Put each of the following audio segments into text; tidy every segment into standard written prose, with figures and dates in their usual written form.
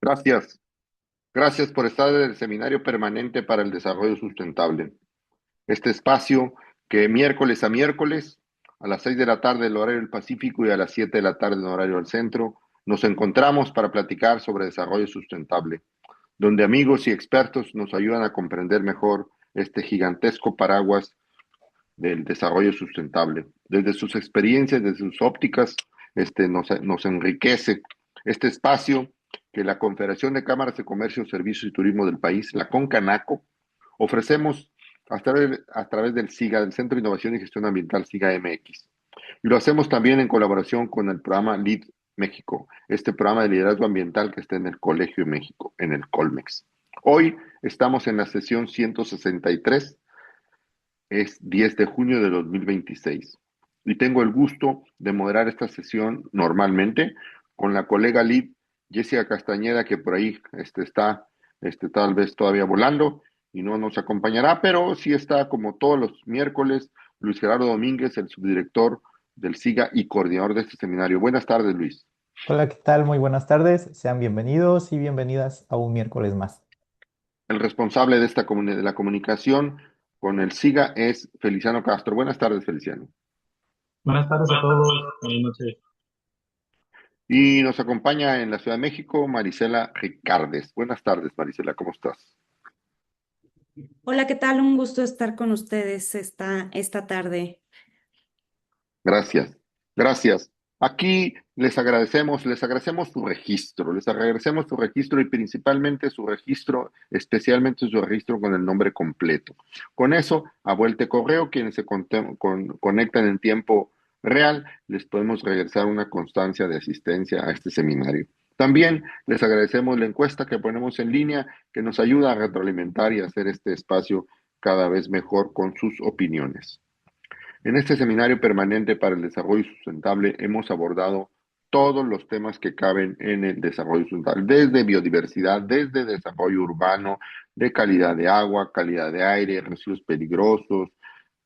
Gracias. Gracias por estar en el Seminario Permanente para el Desarrollo Sustentable. Este espacio que miércoles a miércoles, a las 6 de la tarde del horario del Pacífico y a las 7 de la tarde en horario del centro, nos encontramos para platicar sobre desarrollo sustentable, donde amigos y expertos nos ayudan a comprender mejor este gigantesco paraguas del desarrollo sustentable. Desde sus experiencias, desde sus ópticas, nos enriquece este espacio que la Confederación de Cámaras de Comercio, Servicios y Turismo del país, la CONCANACO, ofrecemos a través del SIGA, del Centro de Innovación y Gestión Ambiental SIGA MX. Y lo hacemos también en colaboración con el programa LEAD México, este programa de liderazgo ambiental que está en el Colegio de México, en el Colmex. Hoy estamos en la sesión 163, es 10 de junio de 2026. Y tengo el gusto de moderar esta sesión normalmente con la colega lead Jessica Castañeda, que por ahí está tal vez todavía volando y no nos acompañará, pero sí está como todos los miércoles Luis Gerardo Domínguez, el subdirector del SIGA y coordinador de este seminario. Buenas tardes, Luis. Hola, ¿qué tal? Muy buenas tardes. Sean bienvenidos y bienvenidas a un miércoles más. El responsable de de la comunicación con el SIGA es Feliciano Castro. Buenas tardes, Feliciano. Buenas tardes a todos. Buenas noches. Y nos acompaña en la Ciudad de México Marisela Ricardes. Buenas tardes, Marisela, ¿cómo estás? Hola, ¿qué tal? Un gusto estar con ustedes esta tarde. Gracias, gracias. Aquí les agradecemos su registro y principalmente su registro, especialmente su registro con el nombre completo. Con eso, a vuelta de correo, quienes conectan en tiempo real, les podemos regresar una constancia de asistencia a este seminario. También les agradecemos la encuesta que ponemos en línea, que nos ayuda a retroalimentar y hacer este espacio cada vez mejor con sus opiniones. En este seminario permanente para el desarrollo sustentable hemos abordado todos los temas que caben en el desarrollo sustentable, desde biodiversidad, desde desarrollo urbano, de calidad de agua, calidad de aire, residuos peligrosos,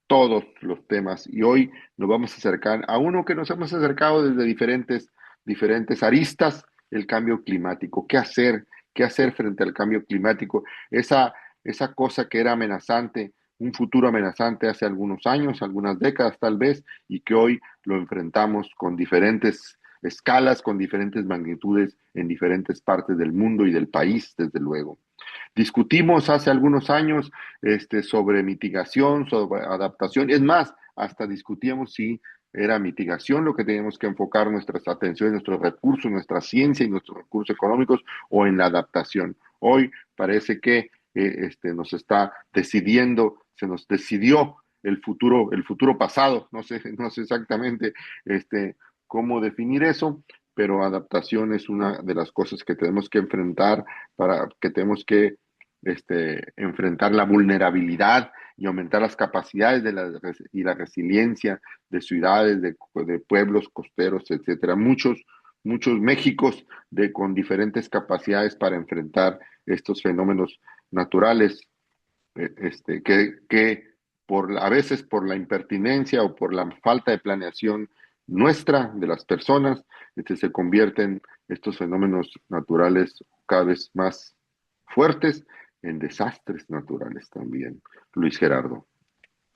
todos los temas. Y hoy nos vamos a acercar a uno que nos hemos acercado desde diferentes aristas, el cambio climático. ¿Qué hacer? ¿Qué hacer frente al cambio climático? Esa cosa que era amenazante, un futuro amenazante hace algunos años, algunas décadas tal vez, y que hoy lo enfrentamos con diferentes escalas, con diferentes magnitudes en diferentes partes del mundo y del país, desde luego. Discutimos hace algunos años sobre mitigación, sobre adaptación. Es más, hasta discutíamos si era mitigación lo que teníamos que enfocar nuestras atenciones, nuestros recursos, nuestra ciencia y nuestros recursos económicos o en la adaptación. Hoy parece que nos está decidiendo, se nos decidió el futuro pasado. No sé exactamente cómo definir eso, pero adaptación es una de las cosas que tenemos que enfrentar, para que tenemos que enfrentar la vulnerabilidad y aumentar las capacidades y la resiliencia de ciudades, de pueblos costeros, etcétera. Muchos Méxicos con diferentes capacidades para enfrentar estos fenómenos naturales, que a veces por la impertinencia o por la falta de planeación nuestra, de las personas, se convierten estos fenómenos naturales cada vez más fuertes en desastres naturales también. Luis Gerardo.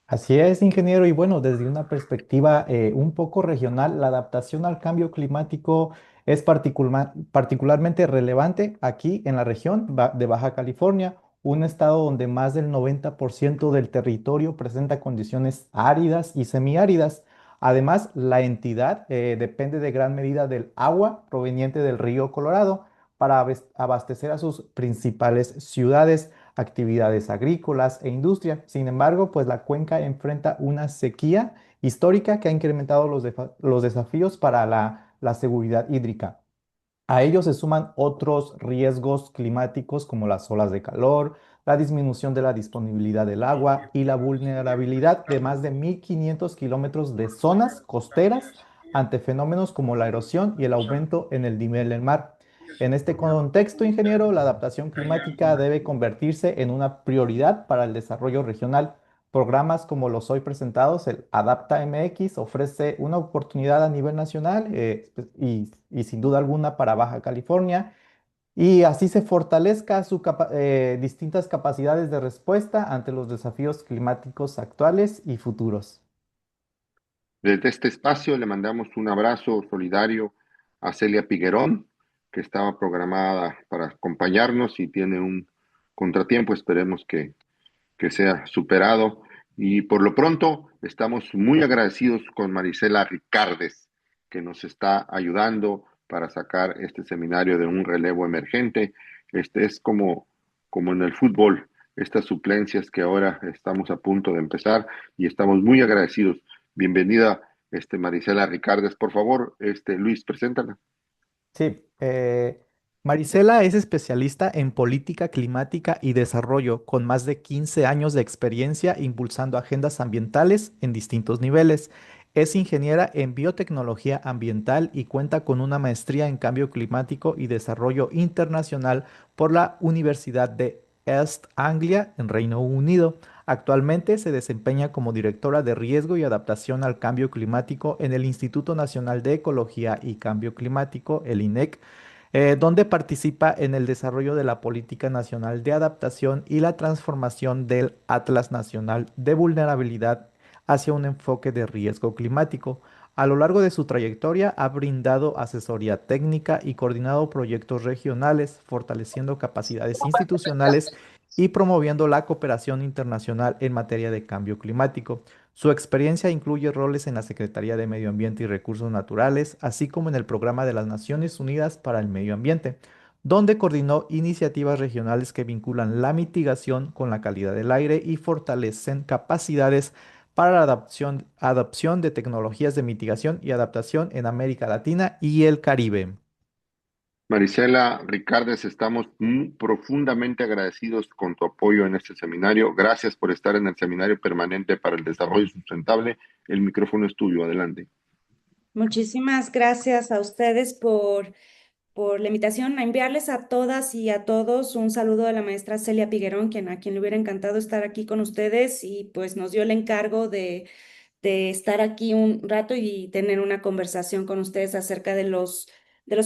Así es, ingeniero, y bueno, desde una perspectiva un poco regional, la adaptación al cambio climático es particularmente relevante aquí en la región de Baja California, un estado donde más del 90% del territorio presenta condiciones áridas y semiáridas. Además, la entidad depende de gran medida del agua proveniente del río Colorado para abastecer a sus principales ciudades, actividades agrícolas e industria. Sin embargo, pues la cuenca enfrenta una sequía histórica que ha incrementado los desafíos para la seguridad hídrica. A ello se suman otros riesgos climáticos como las olas de calor, la disminución de la disponibilidad del agua y la vulnerabilidad de más de 1.500 kilómetros de zonas costeras ante fenómenos como la erosión y el aumento en el nivel del mar. En este contexto, ingeniero, la adaptación climática debe convertirse en una prioridad para el desarrollo regional. Programas como los hoy presentados, el Adapta MX, ofrece una oportunidad a nivel nacional y sin duda alguna para Baja California. y así se fortalezca distintas capacidades de respuesta ante los desafíos climáticos actuales y futuros. Desde este espacio le mandamos un abrazo solidario a Celia Piguerón, que estaba programada para acompañarnos y tiene un contratiempo. Esperemos que sea superado. Y por lo pronto estamos muy agradecidos con Marisela Ricardes, que nos está ayudando para sacar este seminario de un relevo emergente. Este es como en el fútbol, estas suplencias que ahora estamos a punto de empezar y estamos muy agradecidos. Bienvenida, Marisela Ricardes. Por favor, Luis, preséntala. Sí, Marisela es especialista en política climática y desarrollo, con más de 15 años de experiencia impulsando agendas ambientales en distintos niveles. Es ingeniera en biotecnología ambiental y cuenta con una maestría en cambio climático y desarrollo internacional por la Universidad de East Anglia en Reino Unido. Actualmente se desempeña como directora de riesgo y adaptación al cambio climático en el Instituto Nacional de Ecología y Cambio Climático, el INEC, donde participa en el desarrollo de la Política Nacional de Adaptación y la transformación del Atlas Nacional de Vulnerabilidad hacia un enfoque de riesgo climático. A lo largo de su trayectoria ha brindado asesoría técnica y coordinado proyectos regionales, fortaleciendo capacidades institucionales y promoviendo la cooperación internacional en materia de cambio climático. Su experiencia incluye roles en la Secretaría de Medio Ambiente y Recursos Naturales, así como en el Programa de las Naciones Unidas para el Medio Ambiente, donde coordinó iniciativas regionales que vinculan la mitigación con la calidad del aire y fortalecen capacidades para la adopción de tecnologías de mitigación y adaptación en América Latina y el Caribe. Marisela Ricardes, estamos muy profundamente agradecidos con tu apoyo en este seminario. Gracias por estar en el Seminario Permanente para el Desarrollo Sustentable. El micrófono es tuyo. Adelante. Muchísimas gracias a ustedes por la invitación, a enviarles a todas y a todos un saludo de la maestra Celia Piguerón, a quien le hubiera encantado estar aquí con ustedes y pues nos dio el encargo de estar aquí un rato y tener una conversación con ustedes acerca de los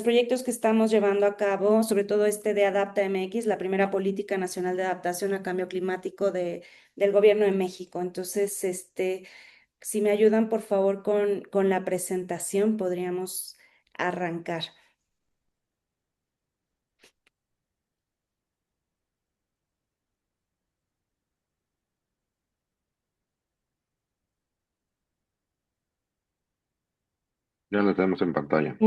proyectos que estamos llevando a cabo, sobre todo este de Adapta MX, la primera política nacional de adaptación al cambio climático del gobierno de México. Entonces, si me ayudan, por favor, con la presentación, podríamos arrancar. Ya lo tenemos en pantalla.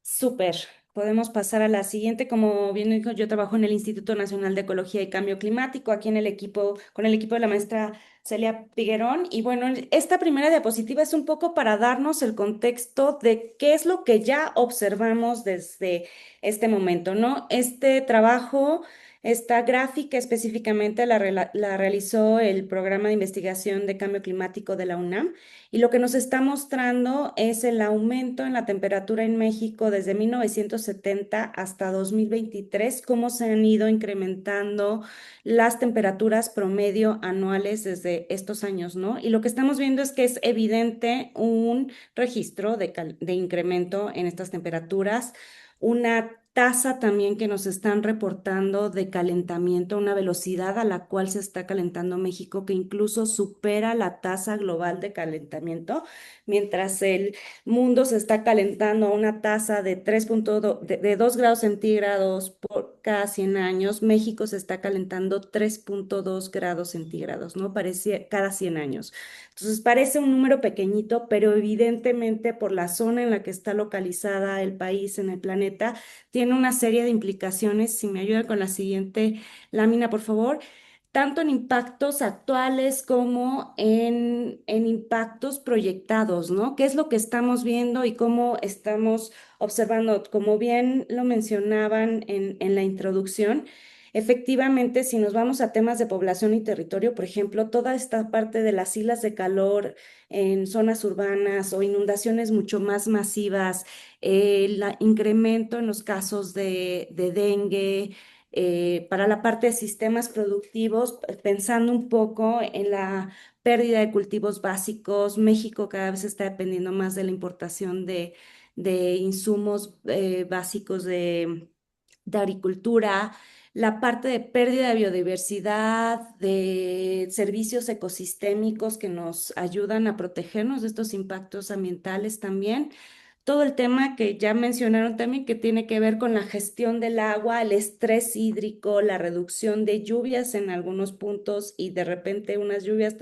Súper. Podemos pasar a la siguiente. Como bien dijo, yo trabajo en el Instituto Nacional de Ecología y Cambio Climático, aquí en el equipo, con el equipo de la maestra Celia Piguerón. Y bueno, esta primera diapositiva es un poco para darnos el contexto de qué es lo que ya observamos desde este momento, ¿no? Este trabajo, esta gráfica específicamente la realizó el Programa de Investigación de Cambio Climático de la UNAM. Y lo que nos está mostrando es el aumento en la temperatura en México desde 1970 hasta 2023, cómo se han ido incrementando las temperaturas promedio anuales desde estos años, ¿no? Y lo que estamos viendo es que es evidente un registro de incremento en estas temperaturas, una tasa también que nos están reportando de calentamiento, una velocidad a la cual se está calentando México que incluso supera la tasa global de calentamiento, mientras el mundo se está calentando a una tasa de 3.2 de 2 grados centígrados por cada 100 años, México se está calentando 3.2 grados centígrados, ¿no? Parece cada 100 años. Entonces parece un número pequeñito, pero evidentemente por la zona en la que está localizada el país en el planeta, tiene una serie de implicaciones. Si me ayuda con la siguiente lámina, por favor, tanto en impactos actuales como en impactos proyectados, ¿no? ¿Qué es lo que estamos viendo y cómo estamos observando? Como bien lo mencionaban en la introducción, efectivamente, si nos vamos a temas de población y territorio, por ejemplo, toda esta parte de las islas de calor en zonas urbanas o inundaciones mucho más masivas, el incremento en los casos de dengue, para la parte de sistemas productivos, pensando un poco en la pérdida de cultivos básicos, México cada vez está dependiendo más de la importación de insumos básicos de agricultura, la parte de pérdida de biodiversidad, de servicios ecosistémicos que nos ayudan a protegernos de estos impactos ambientales también. Todo el tema que ya mencionaron también que tiene que ver con la gestión del agua, el estrés hídrico, la reducción de lluvias en algunos puntos y de repente unas lluvias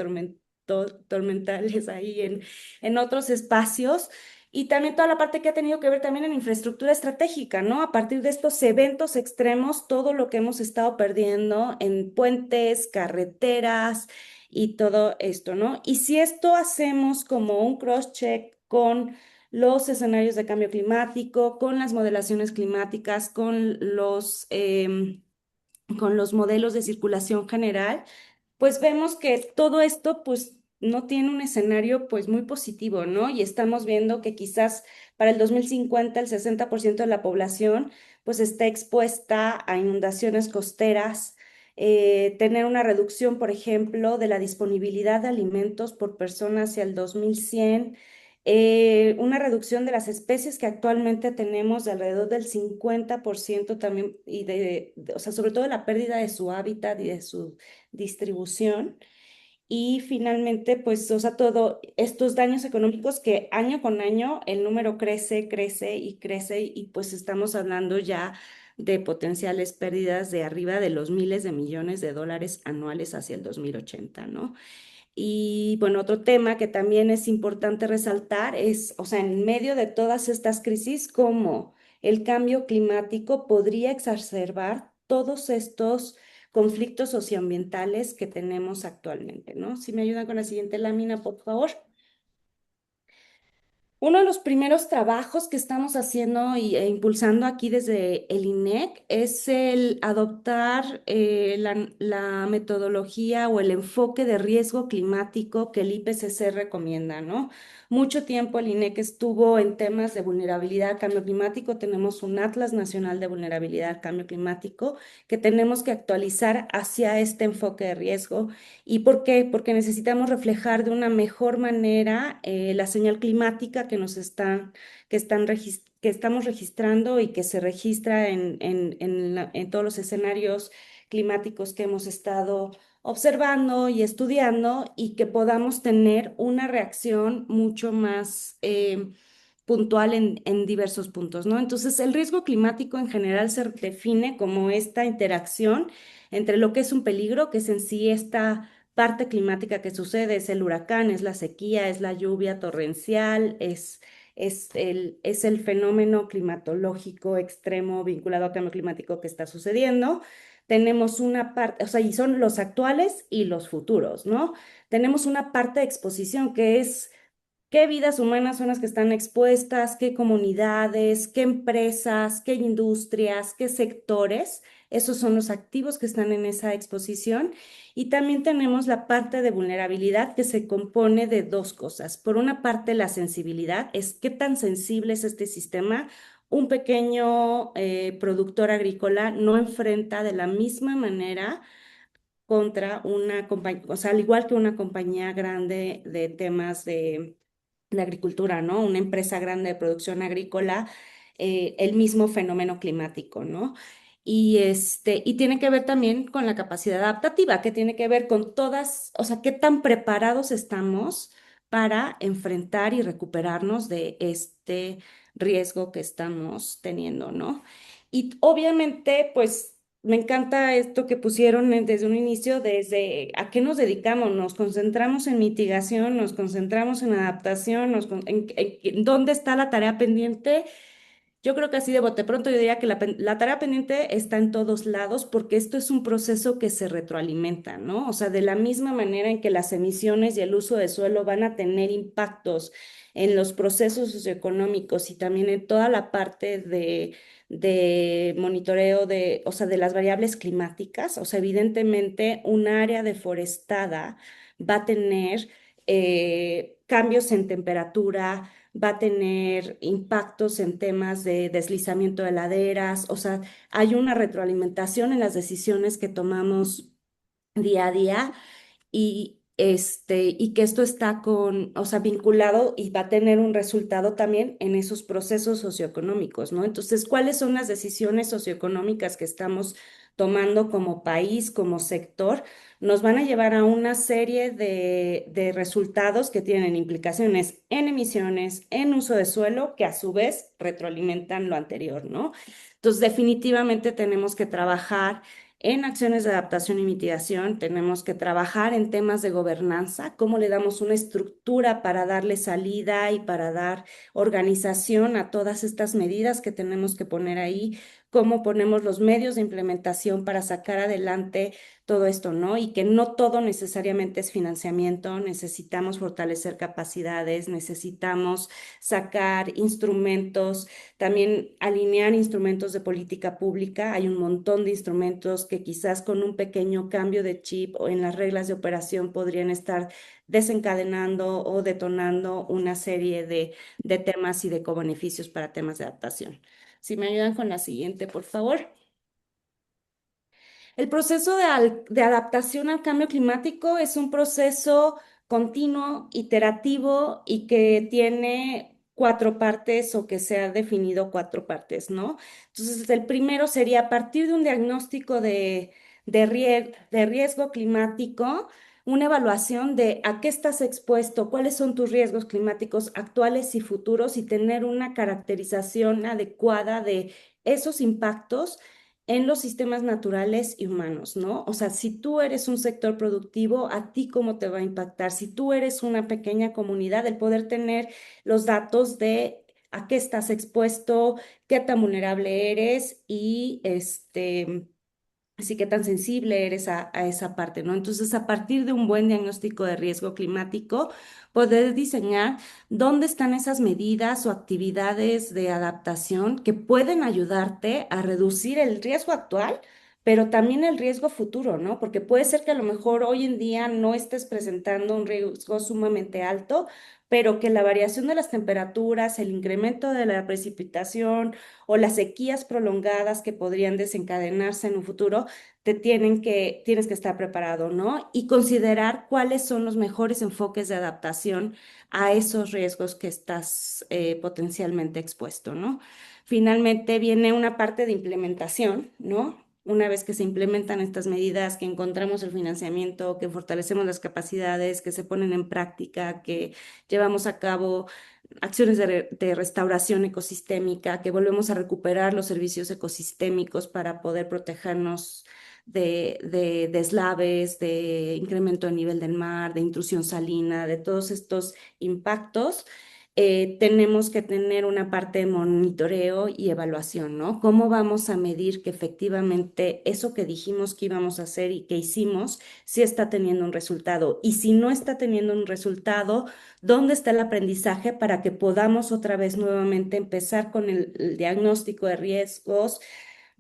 tormentales ahí en otros espacios. Y también toda la parte que ha tenido que ver también en infraestructura estratégica, ¿no? A partir de estos eventos extremos, todo lo que hemos estado perdiendo en puentes, carreteras y todo esto, ¿no? Y si esto hacemos como un cross-check con los escenarios de cambio climático, con las modelaciones climáticas, con los modelos de circulación general, pues vemos que todo esto pues no tiene un escenario pues muy positivo, ¿no? Y estamos viendo que quizás para el 2050 el 60% de la población pues está expuesta a inundaciones costeras, tener una reducción, por ejemplo, de la disponibilidad de alimentos por persona hacia el 2100, una reducción de las especies que actualmente tenemos de alrededor del 50% también, y o sea, sobre todo la pérdida de su hábitat y de su distribución. Y finalmente, pues, o sea, todo estos daños económicos que año con año el número crece, crece y crece y pues estamos hablando ya de potenciales pérdidas de arriba de los miles de millones de dólares anuales hacia el 2080, ¿no? Y bueno, otro tema que también es importante resaltar es, o sea, en medio de todas estas crisis, cómo el cambio climático podría exacerbar todos estos conflictos socioambientales que tenemos actualmente, ¿no? Si me ayudan con la siguiente lámina, por favor. Uno de los primeros trabajos que estamos haciendo e impulsando aquí desde el INEC es el adoptar la metodología o el enfoque de riesgo climático que el IPCC recomienda, ¿no? Mucho tiempo el INEC estuvo en temas de vulnerabilidad al cambio climático. Tenemos un Atlas Nacional de Vulnerabilidad al Cambio Climático que tenemos que actualizar hacia este enfoque de riesgo. ¿Y por qué? Porque necesitamos reflejar de una mejor manera la señal climática que estamos registrando y que se registra en todos los escenarios climáticos que hemos estado observando y estudiando y que podamos tener una reacción mucho más puntual en diversos puntos, ¿no? Entonces, el riesgo climático en general se define como esta interacción entre lo que es un peligro, que es en sí esta parte climática que sucede, es el huracán, es la sequía, es la lluvia torrencial, es el fenómeno climatológico extremo vinculado al cambio climático que está sucediendo. Tenemos una parte, o sea, y son los actuales y los futuros, ¿no? Tenemos una parte de exposición que es qué vidas humanas son las que están expuestas, qué comunidades, qué empresas, qué industrias, qué sectores. Esos son los activos que están en esa exposición. Y también tenemos la parte de vulnerabilidad que se compone de dos cosas. Por una parte, la sensibilidad es qué tan sensible es este sistema. Un pequeño productor agrícola no enfrenta de la misma manera contra una compañía, o sea, al igual que una compañía grande de temas de agricultura, ¿no? Una empresa grande de producción agrícola, el mismo fenómeno climático, ¿no? Y tiene que ver también con la capacidad adaptativa, que tiene que ver con todas, o sea, qué tan preparados estamos para enfrentar y recuperarnos de este riesgo que estamos teniendo, ¿no? Y obviamente, pues me encanta esto que pusieron desde un inicio, desde a qué nos dedicamos, nos concentramos en mitigación, nos concentramos en adaptación, en dónde está la tarea pendiente. Yo creo que así de bote pronto yo diría que la tarea pendiente está en todos lados porque esto es un proceso que se retroalimenta, ¿no? O sea, de la misma manera en que las emisiones y el uso de suelo van a tener impactos en los procesos socioeconómicos y también en toda la parte de monitoreo o sea, de las variables climáticas, o sea, evidentemente un área deforestada va a tener cambios en temperatura, va a tener impactos en temas de deslizamiento de laderas, o sea, hay una retroalimentación en las decisiones que tomamos día a día y que esto está o sea, vinculado y va a tener un resultado también en esos procesos socioeconómicos, ¿no? Entonces, ¿cuáles son las decisiones socioeconómicas que estamos tomando como país, como sector? Nos van a llevar a una serie de resultados que tienen implicaciones en emisiones, en uso de suelo, que a su vez retroalimentan lo anterior, ¿no? Entonces, definitivamente tenemos que trabajar en acciones de adaptación y mitigación, tenemos que trabajar en temas de gobernanza, cómo le damos una estructura para darle salida y para dar organización a todas estas medidas que tenemos que poner ahí, cómo ponemos los medios de implementación para sacar adelante todo esto, ¿no? Y que no todo necesariamente es financiamiento, necesitamos fortalecer capacidades, necesitamos sacar instrumentos, también alinear instrumentos de política pública. Hay un montón de instrumentos que quizás con un pequeño cambio de chip o en las reglas de operación podrían estar desencadenando o detonando una serie de temas y de cobeneficios para temas de adaptación. Si me ayudan con la siguiente, por favor. El proceso de adaptación al cambio climático es un proceso continuo, iterativo y que tiene cuatro partes o que se ha definido cuatro partes, ¿no? Entonces, el primero sería a partir de un diagnóstico de riesgo climático, una evaluación de a qué estás expuesto, cuáles son tus riesgos climáticos actuales y futuros y tener una caracterización adecuada de esos impactos en los sistemas naturales y humanos, ¿no? O sea, si tú eres un sector productivo, ¿a ti cómo te va a impactar? Si tú eres una pequeña comunidad, el poder tener los datos de a qué estás expuesto, qué tan vulnerable eres y así que tan sensible eres a esa parte, ¿no? Entonces, a partir de un buen diagnóstico de riesgo climático, poder diseñar dónde están esas medidas o actividades de adaptación que pueden ayudarte a reducir el riesgo actual, pero también el riesgo futuro, ¿no? Porque puede ser que a lo mejor hoy en día no estés presentando un riesgo sumamente alto, pero que la variación de las temperaturas, el incremento de la precipitación o las sequías prolongadas que podrían desencadenarse en un futuro tienes que estar preparado, ¿no? Y considerar cuáles son los mejores enfoques de adaptación a esos riesgos que estás potencialmente expuesto, ¿no? Finalmente viene una parte de implementación, ¿no? Una vez que se implementan estas medidas, que encontramos el financiamiento, que fortalecemos las capacidades, que se ponen en práctica, que llevamos a cabo acciones de restauración ecosistémica, que volvemos a recuperar los servicios ecosistémicos para poder protegernos de deslaves, de incremento del nivel del mar, de intrusión salina, de todos estos impactos. Tenemos que tener una parte de monitoreo y evaluación, ¿no? ¿Cómo vamos a medir que efectivamente eso que dijimos que íbamos a hacer y que hicimos sí está teniendo un resultado? Y si no está teniendo un resultado, ¿dónde está el aprendizaje para que podamos otra vez nuevamente empezar con el diagnóstico de riesgos,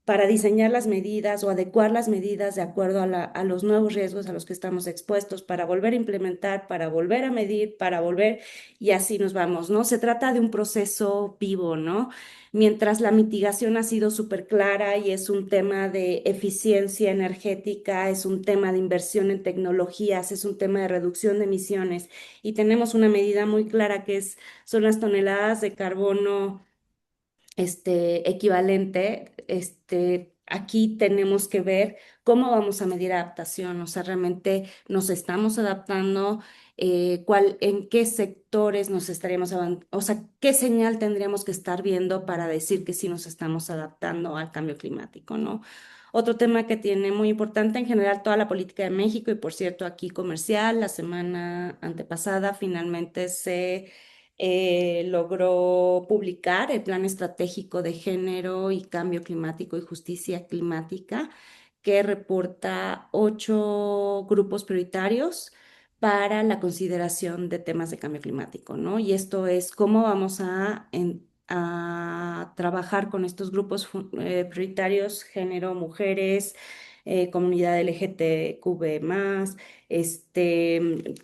para diseñar las medidas o adecuar las medidas de acuerdo a los nuevos riesgos a los que estamos expuestos, para volver a implementar, para volver a medir, para volver y así nos vamos, ¿no? Se trata de un proceso vivo, ¿no? Mientras la mitigación ha sido súper clara y es un tema de eficiencia energética, es un tema de inversión en tecnologías, es un tema de reducción de emisiones y tenemos una medida muy clara son las toneladas de carbono equivalente, aquí tenemos que ver cómo vamos a medir adaptación, o sea, realmente nos estamos adaptando, en qué sectores nos estaríamos, o sea, qué señal tendríamos que estar viendo para decir que sí nos estamos adaptando al cambio climático, ¿no? Otro tema que tiene muy importante en general toda la política de México y por cierto aquí comercial, la semana antepasada finalmente se logró publicar el Plan Estratégico de Género y Cambio Climático y Justicia Climática, que reporta 8 grupos prioritarios para la consideración de temas de cambio climático, ¿no? Y esto es cómo vamos a trabajar con estos grupos prioritarios, género, mujeres, comunidad LGTQB+,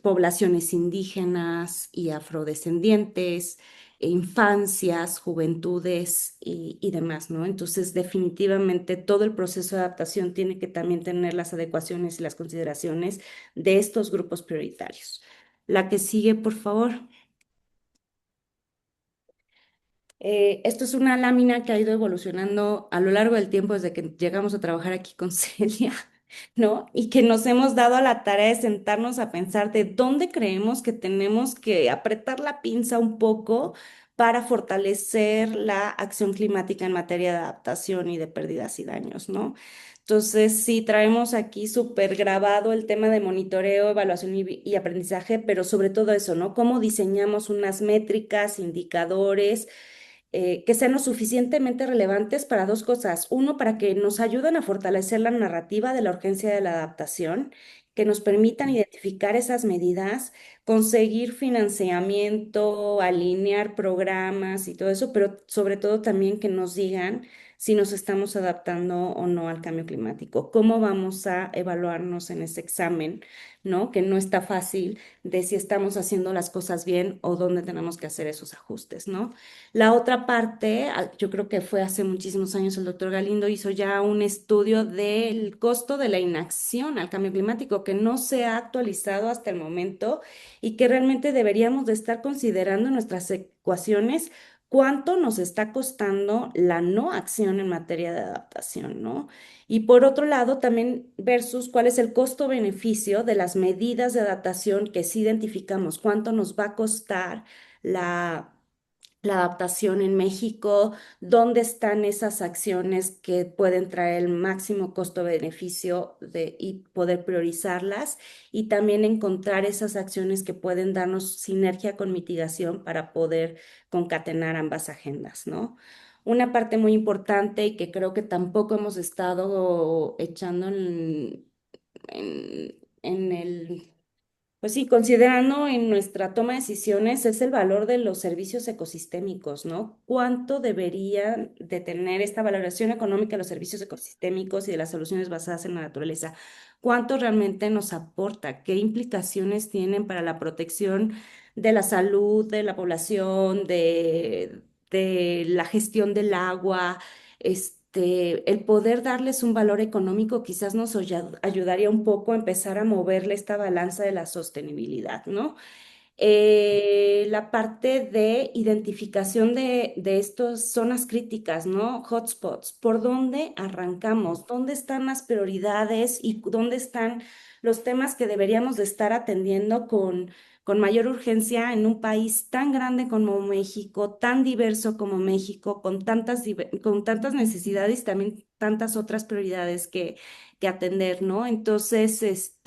poblaciones indígenas y afrodescendientes, infancias, juventudes y demás, ¿no? Entonces, definitivamente todo el proceso de adaptación tiene que también tener las adecuaciones y las consideraciones de estos grupos prioritarios. La que sigue, por favor. Esto es una lámina que ha ido evolucionando a lo largo del tiempo desde que llegamos a trabajar aquí con Celia, ¿no? Y que nos hemos dado a la tarea de sentarnos a pensar de dónde creemos que tenemos que apretar la pinza un poco para fortalecer la acción climática en materia de adaptación y de pérdidas y daños, ¿no? Entonces, sí, traemos aquí súper grabado el tema de monitoreo, evaluación y aprendizaje, pero sobre todo eso, ¿no? Cómo diseñamos unas métricas, indicadores que sean lo suficientemente relevantes para dos cosas. Uno, para que nos ayuden a fortalecer la narrativa de la urgencia de la adaptación, que nos permitan identificar esas medidas, conseguir financiamiento, alinear programas y todo eso, pero sobre todo también que nos digan si nos estamos adaptando o no al cambio climático, cómo vamos a evaluarnos en ese examen, ¿no? Que no está fácil de si estamos haciendo las cosas bien o dónde tenemos que hacer esos ajustes, ¿no? La otra parte, yo creo que fue hace muchísimos años el doctor Galindo hizo ya un estudio del costo de la inacción al cambio climático que no se ha actualizado hasta el momento y que realmente deberíamos de estar considerando en nuestras ecuaciones cuánto nos está costando la no acción en materia de adaptación, ¿no? Y por otro lado, también versus cuál es el costo-beneficio de las medidas de adaptación que sí identificamos, cuánto nos va a costar la la adaptación en México, dónde están esas acciones que pueden traer el máximo costo-beneficio y poder priorizarlas y también encontrar esas acciones que pueden darnos sinergia con mitigación para poder concatenar ambas agendas, ¿no? Una parte muy importante y que creo que tampoco hemos estado echando en el pues sí, considerando en nuestra toma de decisiones es el valor de los servicios ecosistémicos, ¿no? ¿Cuánto deberían de tener esta valoración económica de los servicios ecosistémicos y de las soluciones basadas en la naturaleza? ¿Cuánto realmente nos aporta? ¿Qué implicaciones tienen para la protección de la salud de la población, de la gestión del agua? El poder darles un valor económico quizás nos ayudaría un poco a empezar a moverle esta balanza de la sostenibilidad, ¿no? La parte de identificación de estas zonas críticas, ¿no? Hotspots, ¿por dónde arrancamos? ¿Dónde están las prioridades y dónde están los temas que deberíamos de estar atendiendo con mayor urgencia en un país tan grande como México, tan diverso como México, con tantas necesidades y también tantas otras prioridades que atender, ¿no? Entonces,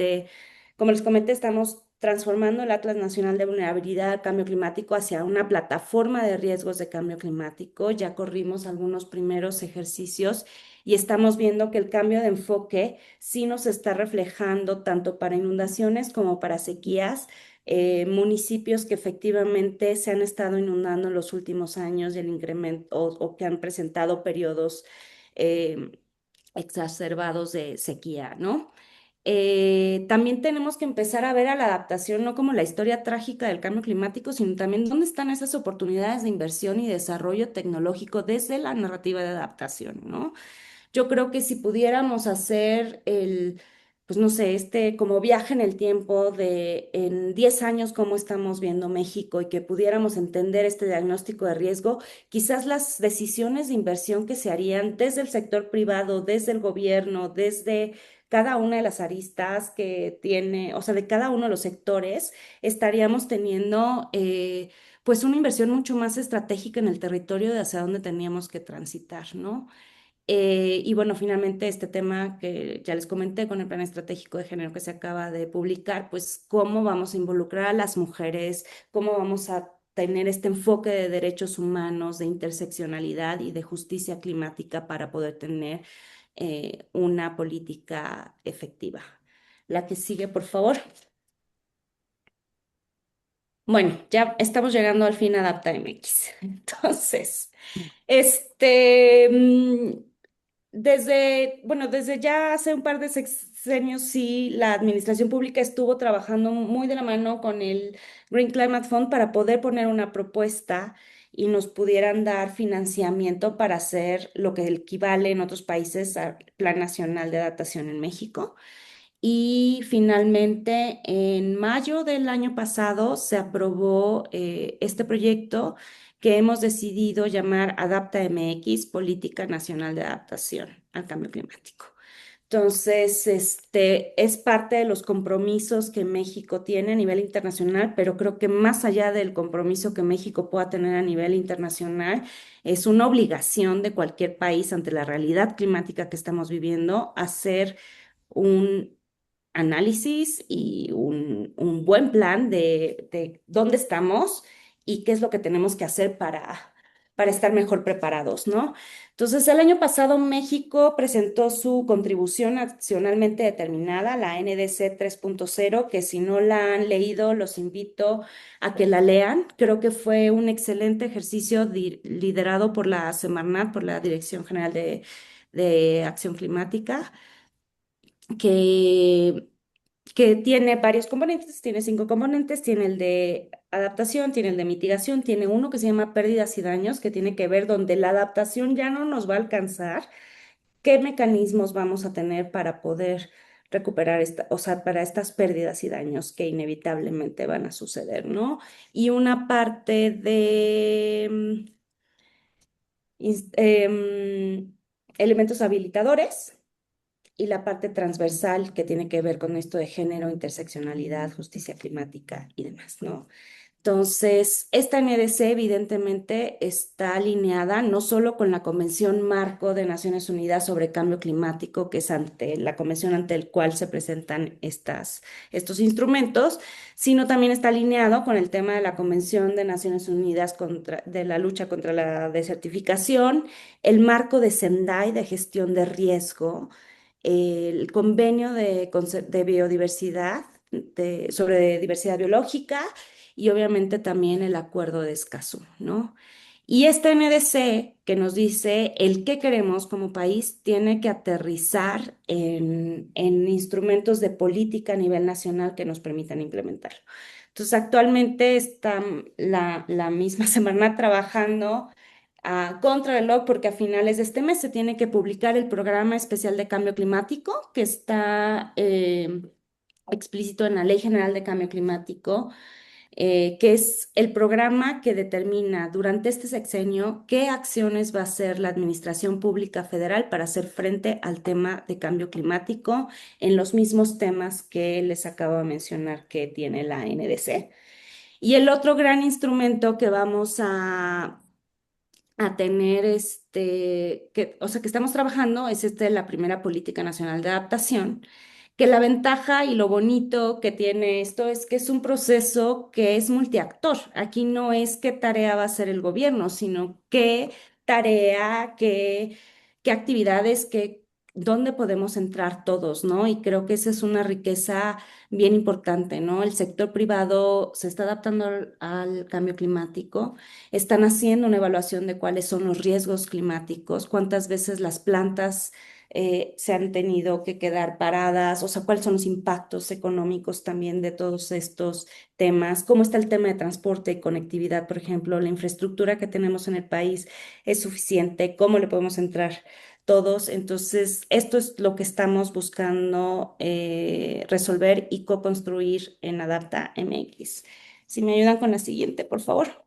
como les comenté, estamos transformando el Atlas Nacional de Vulnerabilidad al Cambio Climático hacia una plataforma de riesgos de cambio climático. Ya corrimos algunos primeros ejercicios y estamos viendo que el cambio de enfoque sí nos está reflejando tanto para inundaciones como para sequías. Municipios que efectivamente se han estado inundando en los últimos años y el incremento o que han presentado periodos eh, exacerbados de sequía, ¿no? También tenemos que empezar a ver a la adaptación no como la historia trágica del cambio climático, sino también dónde están esas oportunidades de inversión y desarrollo tecnológico desde la narrativa de adaptación, ¿no? Yo creo que si pudiéramos hacer pues no sé, como viaje en el tiempo de en 10 años cómo estamos viendo México y que pudiéramos entender este diagnóstico de riesgo, quizás las decisiones de inversión que se harían desde el sector privado, desde el gobierno, desde cada una de las aristas que tiene, o sea, de cada uno de los sectores, estaríamos teniendo pues una inversión mucho más estratégica en el territorio de hacia dónde teníamos que transitar, ¿no? Y bueno, finalmente este tema que ya les comenté con el Plan Estratégico de Género que se acaba de publicar, pues cómo vamos a involucrar a las mujeres, cómo vamos a tener este enfoque de derechos humanos, de interseccionalidad y de justicia climática para poder tener una política efectiva. La que sigue, por favor. Bueno, ya estamos llegando al fin a Adapta MX. Entonces, este... mm, desde ya hace un par de sexenios, sí, la administración pública estuvo trabajando muy de la mano con el Green Climate Fund para poder poner una propuesta y nos pudieran dar financiamiento para hacer lo que equivale en otros países al Plan Nacional de Adaptación en México. Y finalmente, en mayo del año pasado se aprobó este proyecto que hemos decidido llamar Adapta MX, Política Nacional de Adaptación al Cambio Climático. Entonces, es parte de los compromisos que México tiene a nivel internacional, pero creo que más allá del compromiso que México pueda tener a nivel internacional, es una obligación de cualquier país ante la realidad climática que estamos viviendo hacer un análisis y un buen plan de dónde estamos y qué es lo que tenemos que hacer para estar mejor preparados, ¿no? Entonces, el año pasado México presentó su contribución nacionalmente determinada, la NDC 3.0, que si no la han leído, los invito a que la lean. Creo que fue un excelente ejercicio liderado por la Semarnat, por la Dirección General de Acción Climática, que que tiene varios componentes, tiene 5 componentes, tiene el de adaptación, tiene el de mitigación, tiene uno que se llama pérdidas y daños, que tiene que ver donde la adaptación ya no nos va a alcanzar, qué mecanismos vamos a tener para poder recuperar o sea, para estas pérdidas y daños que inevitablemente van a suceder, ¿no? Y una parte de elementos habilitadores y la parte transversal que tiene que ver con esto de género, interseccionalidad, justicia climática y demás, ¿no? Entonces, esta NDC evidentemente está alineada no solo con la Convención Marco de Naciones Unidas sobre Cambio Climático, que es la convención ante el cual se presentan estos instrumentos, sino también está alineado con el tema de la Convención de Naciones Unidas de la lucha contra la desertificación, el marco de Sendai de gestión de riesgo, el convenio de biodiversidad, sobre diversidad biológica y obviamente también el acuerdo de Escazú, ¿no? Y este NDC que nos dice el qué queremos como país tiene que aterrizar en instrumentos de política a nivel nacional que nos permitan implementarlo. Entonces, actualmente está la misma semana trabajando a contrarreloj porque a finales de este mes se tiene que publicar el Programa Especial de Cambio Climático que está explícito en la Ley General de Cambio Climático, que es el programa que determina durante este sexenio qué acciones va a hacer la Administración Pública Federal para hacer frente al tema de cambio climático en los mismos temas que les acabo de mencionar que tiene la NDC. Y el otro gran instrumento que vamos a tener o sea, que estamos trabajando es la primera Política Nacional de Adaptación, que la ventaja y lo bonito que tiene esto es que es un proceso que es multiactor. Aquí no es qué tarea va a hacer el gobierno, sino qué tarea, qué actividades, dónde podemos entrar todos, ¿no? Y creo que esa es una riqueza bien importante, ¿no? El sector privado se está adaptando al cambio climático, están haciendo una evaluación de cuáles son los riesgos climáticos, cuántas veces las plantas se han tenido que quedar paradas, o sea, cuáles son los impactos económicos también de todos estos temas, cómo está el tema de transporte y conectividad, por ejemplo, la infraestructura que tenemos en el país es suficiente, cómo le podemos entrar todos. Entonces, esto es lo que estamos buscando resolver y co-construir en Adapta MX. Si me ayudan con la siguiente, por favor.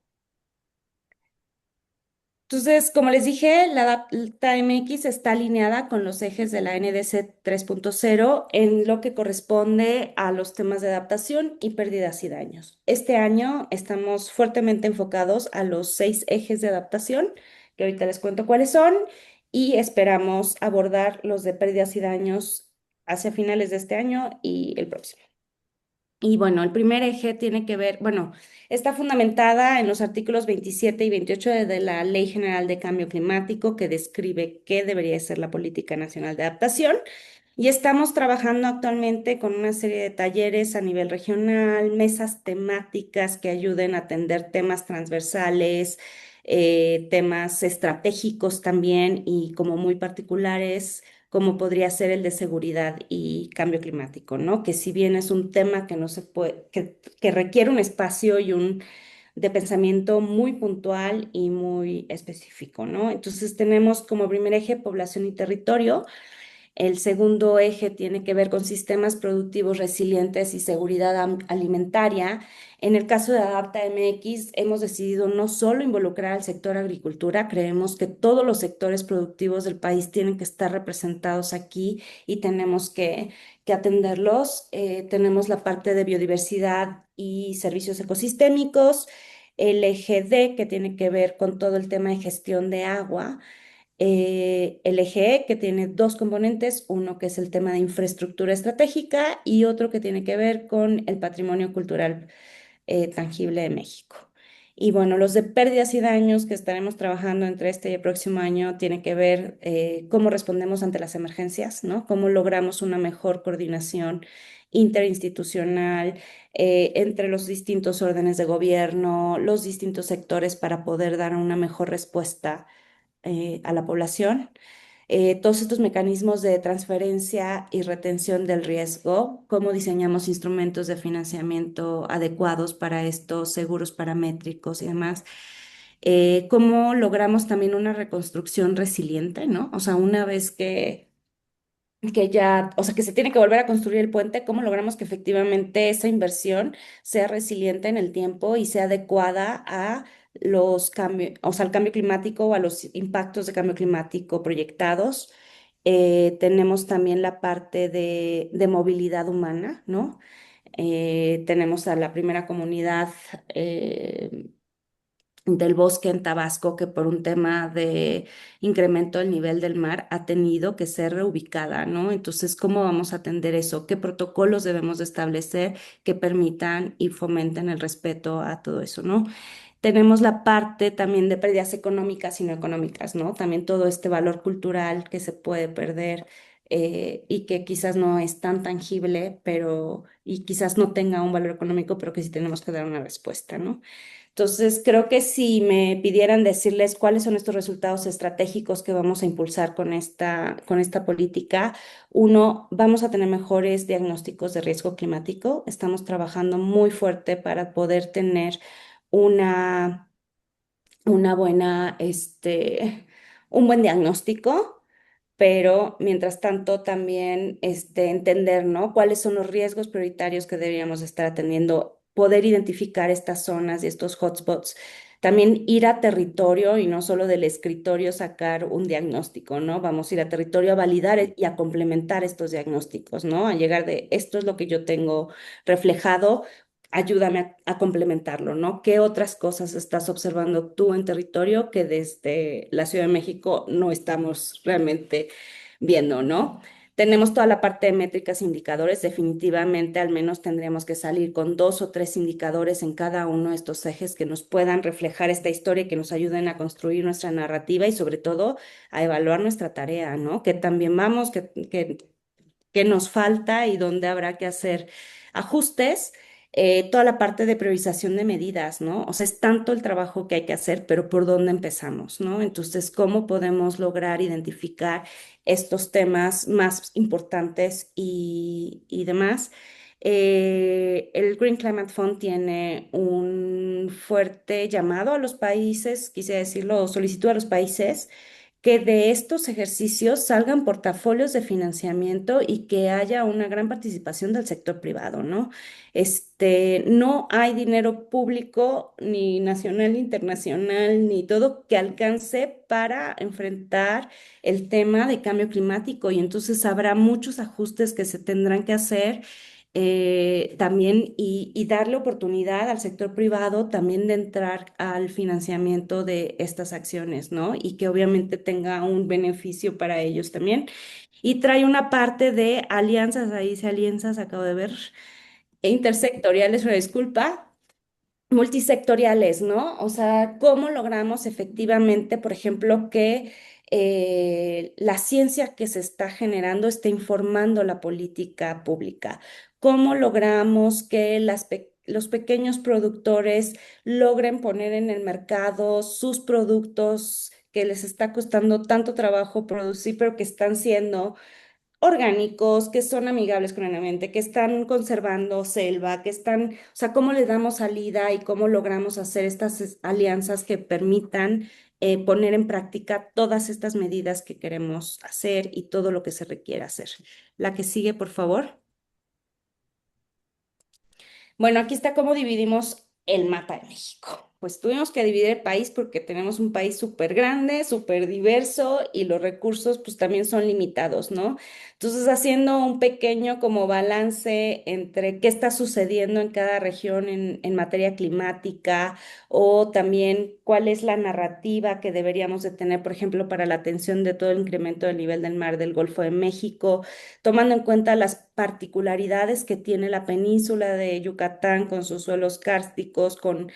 Entonces, como les dije, la Data MX está alineada con los ejes de la NDC 3.0 en lo que corresponde a los temas de adaptación y pérdidas y daños. Este año estamos fuertemente enfocados a los 6 ejes de adaptación, que ahorita les cuento cuáles son, y esperamos abordar los de pérdidas y daños hacia finales de este año y el próximo. Y bueno, el primer eje tiene que ver, bueno, está fundamentada en los artículos 27 y 28 de la Ley General de Cambio Climático, que describe qué debería ser la Política Nacional de Adaptación. Y estamos trabajando actualmente con una serie de talleres a nivel regional, mesas temáticas que ayuden a atender temas transversales, temas estratégicos también y como muy particulares como podría ser el de seguridad y cambio climático, ¿no? Que si bien es un tema que no se puede, que requiere un espacio y de pensamiento muy puntual y muy específico, ¿no? Entonces tenemos como primer eje población y territorio. El segundo eje tiene que ver con sistemas productivos resilientes y seguridad alimentaria. En el caso de Adapta MX, hemos decidido no solo involucrar al sector agricultura, creemos que todos los sectores productivos del país tienen que estar representados aquí y tenemos que atenderlos. Tenemos la parte de biodiversidad y servicios ecosistémicos, el eje D, que tiene que ver con todo el tema de gestión de agua, el eje E, que tiene dos componentes, uno que es el tema de infraestructura estratégica y otro que tiene que ver con el patrimonio cultural tangible de México. Y bueno, los de pérdidas y daños que estaremos trabajando entre este y el próximo año tienen que ver cómo respondemos ante las emergencias, ¿no? Cómo logramos una mejor coordinación interinstitucional entre los distintos órdenes de gobierno, los distintos sectores para poder dar una mejor respuesta a la población. Todos estos mecanismos de transferencia y retención del riesgo, cómo diseñamos instrumentos de financiamiento adecuados para estos seguros paramétricos y demás. Cómo logramos también una reconstrucción resiliente, ¿no? O sea, una vez que ya, o sea, que se tiene que volver a construir el puente, ¿cómo logramos que efectivamente esa inversión sea resiliente en el tiempo y sea adecuada a los cambios, o sea, al cambio climático o a los impactos de cambio climático proyectados? Tenemos también la parte de movilidad humana, ¿no? Tenemos a la primera comunidad del bosque en Tabasco, que por un tema de incremento del nivel del mar ha tenido que ser reubicada, ¿no? Entonces, ¿cómo vamos a atender eso? ¿Qué protocolos debemos de establecer que permitan y fomenten el respeto a todo eso, ¿no? Tenemos la parte también de pérdidas económicas y no económicas, ¿no? También todo este valor cultural que se puede perder y que quizás no es tan tangible, pero y quizás no tenga un valor económico, pero que sí tenemos que dar una respuesta, ¿no? Entonces, creo que si me pidieran decirles cuáles son estos resultados estratégicos que vamos a impulsar con esta política, uno, vamos a tener mejores diagnósticos de riesgo climático. Estamos trabajando muy fuerte para poder tener una, una buena, un buen diagnóstico, pero mientras tanto también entender, ¿no? Cuáles son los riesgos prioritarios que deberíamos estar atendiendo, poder identificar estas zonas y estos hotspots. También ir a territorio y no solo del escritorio sacar un diagnóstico, ¿no? Vamos a ir a territorio a validar y a complementar estos diagnósticos, ¿no? A llegar de esto es lo que yo tengo reflejado, ayúdame a complementarlo, ¿no? ¿Qué otras cosas estás observando tú en territorio que desde la Ciudad de México no estamos realmente viendo, ¿no? Tenemos toda la parte de métricas e indicadores. Definitivamente, al menos tendríamos que salir con 2 o 3 indicadores en cada uno de estos ejes que nos puedan reflejar esta historia y que nos ayuden a construir nuestra narrativa y sobre todo a evaluar nuestra tarea, ¿no? Que también vamos, qué nos falta y dónde habrá que hacer ajustes. Toda la parte de priorización de medidas, ¿no? O sea, es tanto el trabajo que hay que hacer, pero ¿por dónde empezamos, no? Entonces, ¿cómo podemos lograr identificar estos temas más importantes y demás? El Green Climate Fund tiene un fuerte llamado a los países, quise decirlo, solicitud a los países que de estos ejercicios salgan portafolios de financiamiento y que haya una gran participación del sector privado, ¿no? No hay dinero público, ni nacional, ni internacional, ni todo que alcance para enfrentar el tema de cambio climático y entonces habrá muchos ajustes que se tendrán que hacer también y darle oportunidad al sector privado también de entrar al financiamiento de estas acciones, ¿no? Y que obviamente tenga un beneficio para ellos también. Y trae una parte de alianzas, ahí dice alianzas, acabo de ver, e intersectoriales, una disculpa, multisectoriales, ¿no? O sea, ¿cómo logramos efectivamente, por ejemplo, que la ciencia que se está generando esté informando la política pública? ¿Cómo logramos que los pequeños productores logren poner en el mercado sus productos que les está costando tanto trabajo producir, pero que están siendo orgánicos, que son amigables con el ambiente, que están conservando selva, que están, o sea, cómo le damos salida y cómo logramos hacer estas alianzas que permitan poner en práctica todas estas medidas que queremos hacer y todo lo que se requiere hacer. La que sigue, por favor. Bueno, aquí está cómo dividimos el mapa de México. Pues tuvimos que dividir el país porque tenemos un país súper grande, súper diverso y los recursos pues también son limitados, ¿no? Entonces haciendo un pequeño como balance entre qué está sucediendo en cada región en materia climática o también cuál es la narrativa que deberíamos de tener, por ejemplo, para la atención de todo el incremento del nivel del mar del Golfo de México, tomando en cuenta las particularidades que tiene la península de Yucatán con sus suelos kársticos, con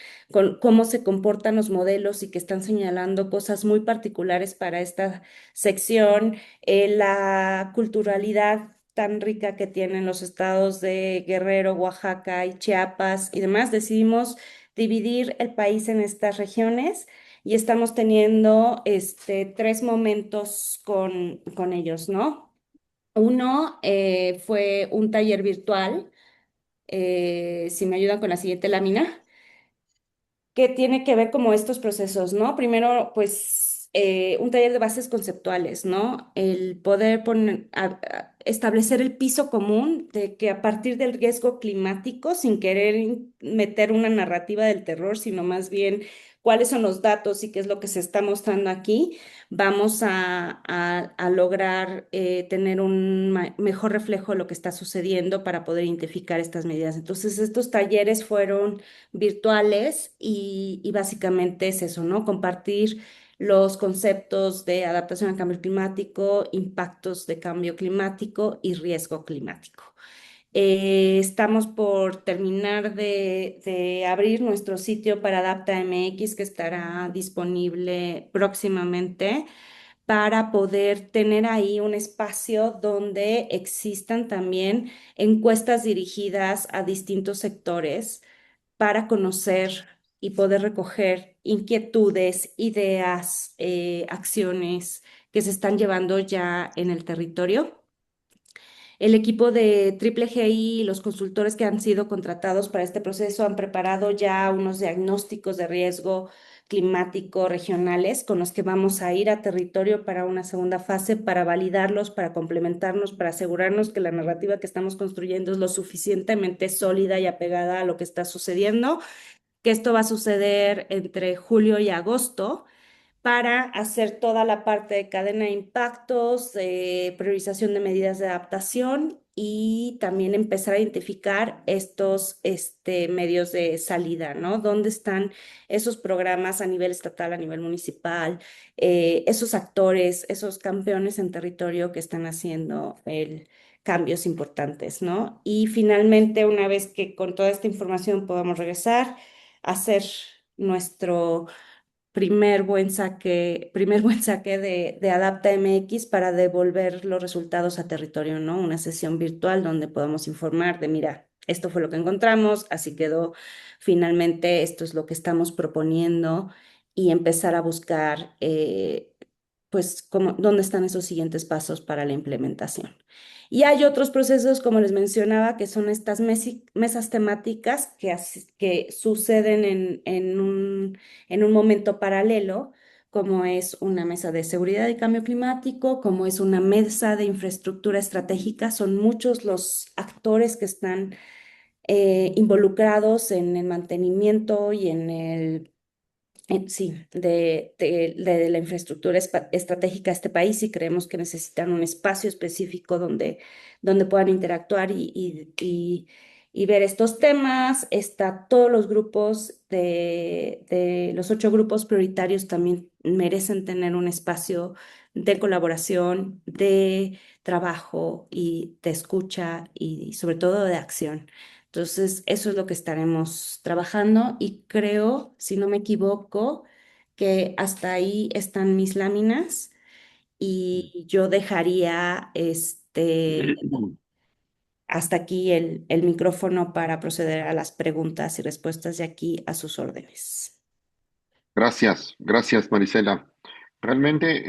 cómo se comportan los modelos y que están señalando cosas muy particulares para esta sección, la culturalidad tan rica que tienen los estados de Guerrero, Oaxaca y Chiapas y demás, decidimos dividir el país en estas regiones y estamos teniendo tres momentos con ellos, ¿no? Uno fue un taller virtual, si me ayudan con la siguiente lámina, que tiene que ver como estos procesos, ¿no? Primero, pues, un taller de bases conceptuales, ¿no? El poder establecer el piso común de que a partir del riesgo climático, sin querer meter una narrativa del terror, sino más bien cuáles son los datos y qué es lo que se está mostrando aquí, vamos a lograr tener un mejor reflejo de lo que está sucediendo para poder identificar estas medidas. Entonces, estos talleres fueron virtuales y básicamente es eso, ¿no? Compartir los conceptos de adaptación al cambio climático, impactos de cambio climático y riesgo climático. Estamos por terminar de abrir nuestro sitio para Adapta MX, que estará disponible próximamente para poder tener ahí un espacio donde existan también encuestas dirigidas a distintos sectores para conocer y poder recoger inquietudes, ideas, acciones que se están llevando ya en el territorio. El equipo de Triple GI y los consultores que han sido contratados para este proceso han preparado ya unos diagnósticos de riesgo climático regionales con los que vamos a ir a territorio para una segunda fase, para validarlos, para complementarnos, para asegurarnos que la narrativa que estamos construyendo es lo suficientemente sólida y apegada a lo que está sucediendo, que esto va a suceder entre julio y agosto para hacer toda la parte de cadena de impactos, priorización de medidas de adaptación y también empezar a identificar estos medios de salida, ¿no? ¿Dónde están esos programas a nivel estatal, a nivel municipal, esos actores, esos campeones en territorio que están haciendo cambios importantes, ¿no? Y finalmente, una vez que con toda esta información podamos regresar, hacer nuestro primer buen saque de Adapta MX para devolver los resultados a territorio, ¿no? Una sesión virtual donde podamos informar de, mira, esto fue lo que encontramos, así quedó, finalmente esto es lo que estamos proponiendo y empezar a buscar, pues, dónde están esos siguientes pasos para la implementación. Y hay otros procesos, como les mencionaba, que son estas mesas temáticas que suceden en un momento paralelo, como es una mesa de seguridad y cambio climático, como es una mesa de infraestructura estratégica. Son muchos los actores que están involucrados en el mantenimiento y sí, de la infraestructura estratégica de este país y creemos que necesitan un espacio específico donde puedan interactuar y ver estos temas. Todos los grupos de los 8 grupos prioritarios también merecen tener un espacio de colaboración, de trabajo y de escucha y sobre todo de acción. Entonces, eso es lo que estaremos trabajando y creo, si no me equivoco, que hasta ahí están mis láminas y yo dejaría hasta aquí el micrófono para proceder a las preguntas y respuestas de aquí a sus órdenes. Gracias, gracias, Marisela. Realmente,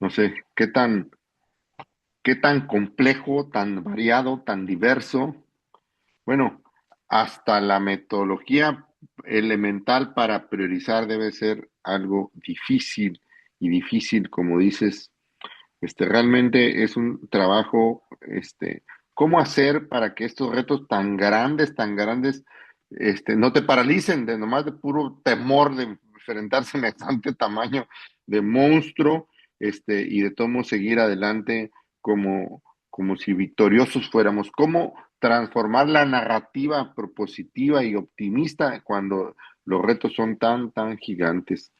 no sé, qué tan qué tan complejo, tan variado, tan diverso. Bueno, hasta la metodología elemental para priorizar debe ser algo difícil y difícil, como dices, realmente es un trabajo, ¿cómo hacer para que estos retos tan grandes, no te paralicen de nomás de puro temor de enfrentar semejante tamaño de monstruo, y de cómo seguir adelante como, como si victoriosos fuéramos? ¿Cómo transformar la narrativa propositiva y optimista cuando los retos son tan gigantes?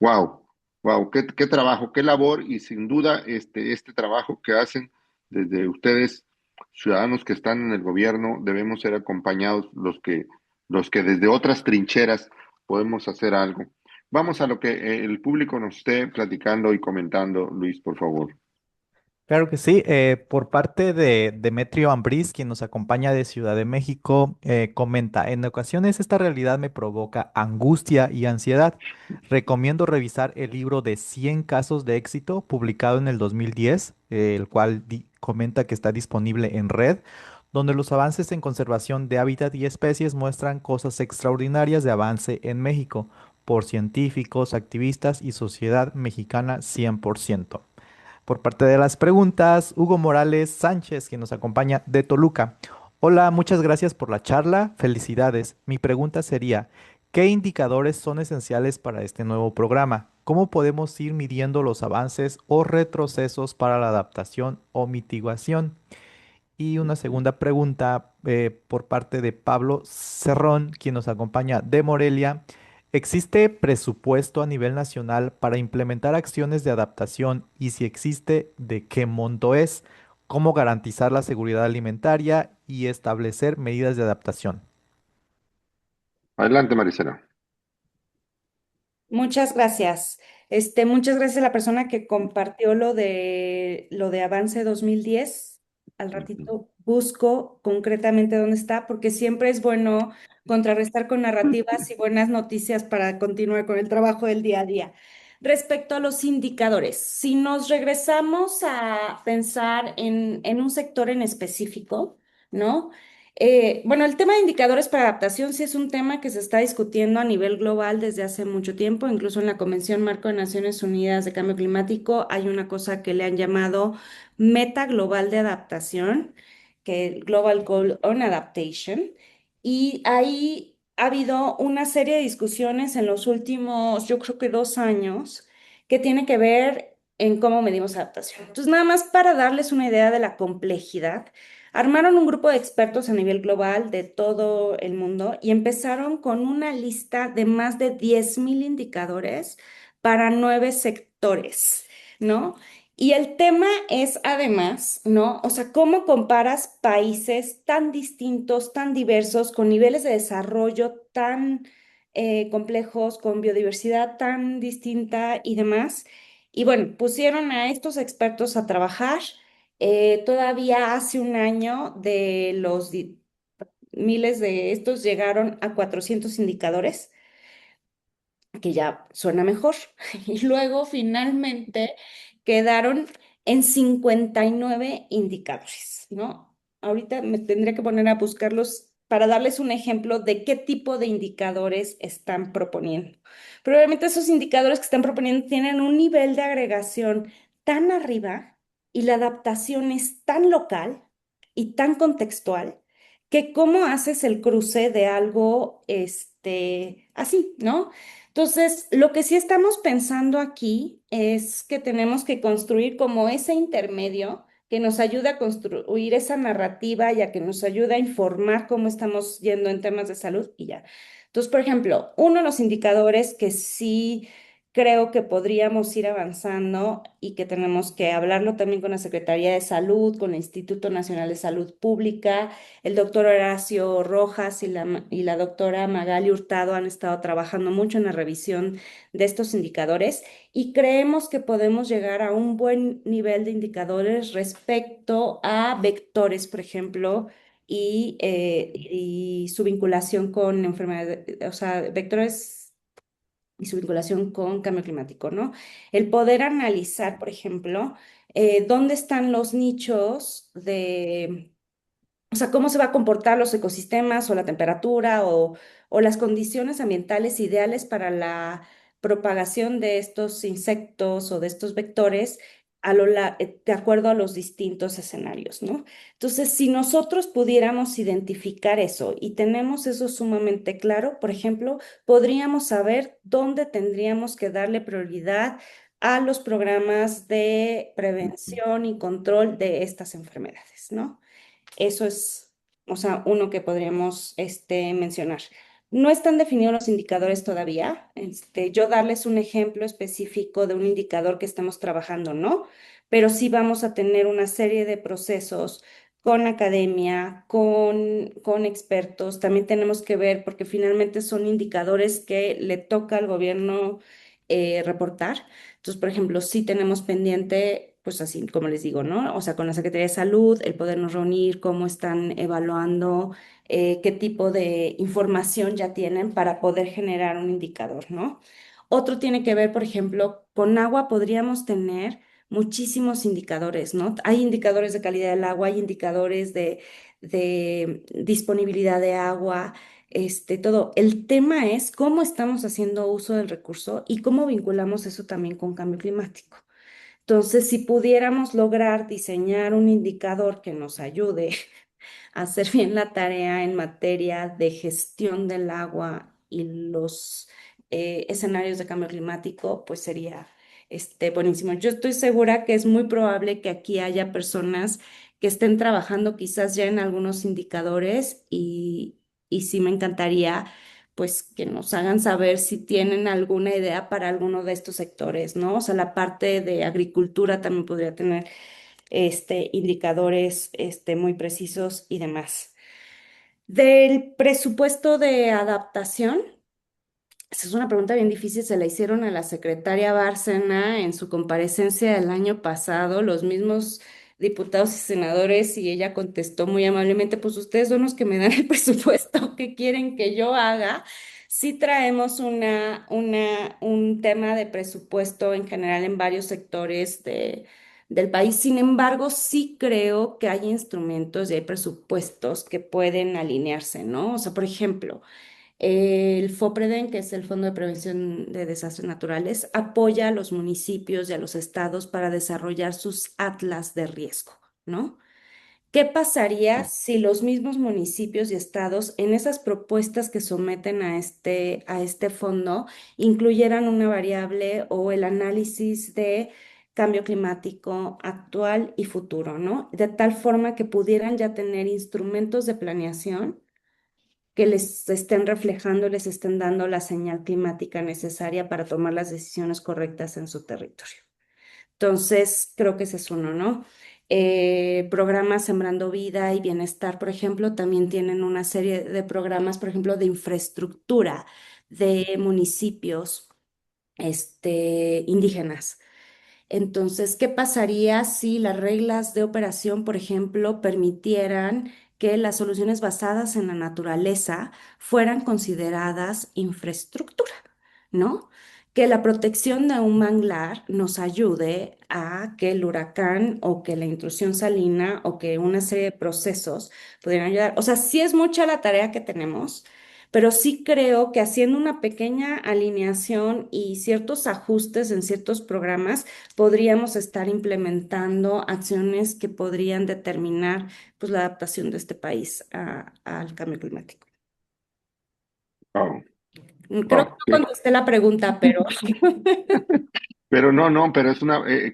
Wow, wow, qué trabajo, qué labor y sin duda este trabajo que hacen desde ustedes, ciudadanos que están en el gobierno, debemos ser acompañados los que desde otras trincheras podemos hacer algo. Vamos a lo que el público nos esté platicando y comentando, Luis, por favor. Claro que sí. Por parte de Demetrio Ambriz, quien nos acompaña de Ciudad de México, comenta, en ocasiones esta realidad me provoca angustia y ansiedad. Recomiendo revisar el libro de 100 casos de éxito publicado en el 2010, el cual comenta que está disponible en red, donde los avances en conservación de hábitat y especies muestran cosas extraordinarias de avance en México por científicos, activistas y sociedad mexicana 100%. Por parte de las preguntas, Hugo Morales Sánchez, quien nos acompaña de Toluca. Hola, muchas gracias por la charla. Felicidades. Mi pregunta sería, ¿qué indicadores son esenciales para este nuevo programa? ¿Cómo podemos ir midiendo los avances o retrocesos para la adaptación o mitigación? Y una segunda pregunta por parte de Pablo Cerrón, quien nos acompaña de Morelia. ¿Existe presupuesto a nivel nacional para implementar acciones de adaptación y si existe, de qué monto es? ¿Cómo garantizar la seguridad alimentaria y establecer medidas de adaptación? Adelante, Maricela. Muchas gracias. Muchas gracias a la persona que compartió lo de Avance 2010. Al ratito busco concretamente dónde está, porque siempre es bueno contrarrestar con narrativas y buenas noticias para continuar con el trabajo del día a día. Respecto a los indicadores, si nos regresamos a pensar en un sector en específico, ¿no? Bueno, el tema de indicadores para adaptación sí es un tema que se está discutiendo a nivel global desde hace mucho tiempo. Incluso en la Convención Marco de Naciones Unidas de Cambio Climático hay una cosa que le han llamado Meta Global de Adaptación, que es Global Goal on Adaptation. Y ahí ha habido una serie de discusiones en los últimos, yo creo que 2 años, que tiene que ver en cómo medimos adaptación. Entonces, nada más para darles una idea de la complejidad. Armaron un grupo de expertos a nivel global de todo el mundo y empezaron con una lista de más de 10,000 indicadores para 9 sectores, ¿no? Y el tema es además, ¿no? O sea, ¿cómo comparas países tan distintos, tan diversos, con niveles de desarrollo tan complejos, con biodiversidad tan distinta y demás? Y bueno, pusieron a estos expertos a trabajar. Todavía hace un año de los miles de estos llegaron a 400 indicadores, que ya suena mejor. Y luego finalmente quedaron en 59 indicadores, ¿no? Ahorita me tendría que poner a buscarlos para darles un ejemplo de qué tipo de indicadores están proponiendo. Probablemente esos indicadores que están proponiendo tienen un nivel de agregación tan arriba y la adaptación es tan local y tan contextual que cómo haces el cruce de algo, así, ¿no? Entonces, lo que sí estamos pensando aquí es que tenemos que construir como ese intermedio que nos ayuda a construir esa narrativa y a que nos ayude a informar cómo estamos yendo en temas de salud y ya. Entonces, por ejemplo, uno de los indicadores que sí creo que podríamos ir avanzando y que tenemos que hablarlo también con la Secretaría de Salud, con el Instituto Nacional de Salud Pública, el doctor Horacio Rojas y la doctora Magali Hurtado han estado trabajando mucho en la revisión de estos indicadores y creemos que podemos llegar a un buen nivel de indicadores respecto a vectores, por ejemplo, y su vinculación con enfermedades, o sea, vectores y su vinculación con cambio climático, ¿no? El poder analizar, por ejemplo, dónde están los nichos de, o sea, cómo se va a comportar los ecosistemas o la temperatura o las condiciones ambientales ideales para la propagación de estos insectos o de estos vectores de acuerdo a los distintos escenarios, ¿no? Entonces, si nosotros pudiéramos identificar eso y tenemos eso sumamente claro, por ejemplo, podríamos saber dónde tendríamos que darle prioridad a los programas de prevención y control de estas enfermedades, ¿no? Eso es, o sea, uno que podríamos mencionar. No están definidos los indicadores todavía. Yo darles un ejemplo específico de un indicador que estamos trabajando, ¿no? Pero sí vamos a tener una serie de procesos con academia, con expertos. También tenemos que ver, porque finalmente son indicadores que le toca al gobierno reportar. Entonces, por ejemplo, sí tenemos pendiente, pues así como les digo, ¿no? O sea, con la Secretaría de Salud, el podernos reunir, cómo están evaluando, qué tipo de información ya tienen para poder generar un indicador, ¿no? Otro tiene que ver, por ejemplo, con agua podríamos tener muchísimos indicadores, ¿no? Hay indicadores de calidad del agua, hay indicadores de disponibilidad de agua, todo. El tema es cómo estamos haciendo uso del recurso y cómo vinculamos eso también con cambio climático. Entonces, si pudiéramos lograr diseñar un indicador que nos ayude a hacer bien la tarea en materia de gestión del agua y los escenarios de cambio climático, pues sería buenísimo. Yo estoy segura que es muy probable que aquí haya personas que estén trabajando quizás ya en algunos indicadores y sí me encantaría pues que nos hagan saber si tienen alguna idea para alguno de estos sectores, ¿no? O sea, la parte de agricultura también podría tener indicadores muy precisos y demás. Del presupuesto de adaptación, esa es una pregunta bien difícil, se la hicieron a la secretaria Bárcena en su comparecencia del año pasado, los mismos diputados y senadores, y ella contestó muy amablemente, pues ustedes son los que me dan el presupuesto, ¿qué quieren que yo haga? Sí traemos un tema de presupuesto en general en varios sectores del país, sin embargo, sí creo que hay instrumentos y hay presupuestos que pueden alinearse, ¿no? O sea, por ejemplo, el FOPREDEN, que es el Fondo de Prevención de Desastres Naturales, apoya a los municipios y a los estados para desarrollar sus atlas de riesgo, ¿no? ¿Qué pasaría si los mismos municipios y estados en esas propuestas que someten a este fondo incluyeran una variable o el análisis de cambio climático actual y futuro, ¿no? De tal forma que pudieran ya tener instrumentos de planeación que les estén reflejando, les estén dando la señal climática necesaria para tomar las decisiones correctas en su territorio. Entonces, creo que ese es uno, ¿no? Programas Sembrando Vida y Bienestar, por ejemplo, también tienen una serie de programas, por ejemplo, de infraestructura de municipios, indígenas. Entonces, ¿qué pasaría si las reglas de operación, por ejemplo, permitieran que las soluciones basadas en la naturaleza fueran consideradas infraestructura, ¿no? Que la protección de un manglar nos ayude a que el huracán o que la intrusión salina o que una serie de procesos pudieran ayudar. O sea, sí es mucha la tarea que tenemos, pero sí creo que haciendo una pequeña alineación y ciertos ajustes en ciertos programas, podríamos estar implementando acciones que podrían determinar pues, la adaptación de este país al cambio climático. Wow, Creo que wow, no contesté la pregunta, pero pero no, no, pero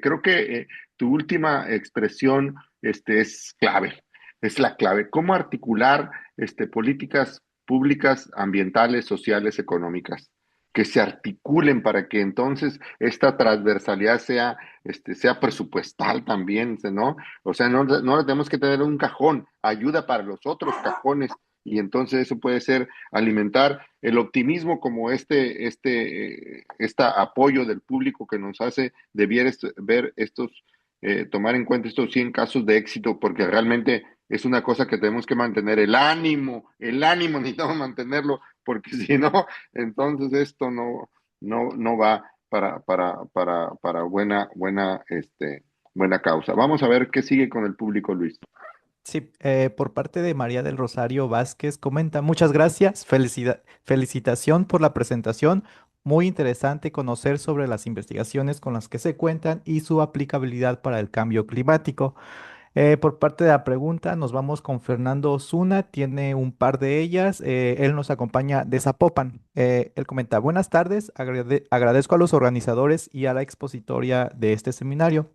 creo que tu última expresión es clave, es la clave. ¿Cómo articular políticas públicas, ambientales, sociales, económicas, que se articulen para que entonces esta transversalidad sea presupuestal también, ¿no? O sea, no tenemos que tener un cajón, ayuda para los otros cajones, y entonces eso puede ser alimentar el optimismo como este apoyo del público que nos hace de ver estos, tomar en cuenta estos 100 casos de éxito, porque realmente es una cosa que tenemos que mantener, el ánimo necesitamos mantenerlo, porque si no, entonces esto no va para buena buena causa. Vamos a ver qué sigue con el público, Luis. Sí, por parte de María del Rosario Vázquez comenta, muchas gracias, felicitación por la presentación, muy interesante conocer sobre las investigaciones con las que se cuentan y su aplicabilidad para el cambio climático. Por parte de la pregunta, nos vamos con Fernando Osuna, tiene un par de ellas, él nos acompaña de Zapopan. Él comenta, buenas tardes, agradezco a los organizadores y a la expositoria de este seminario.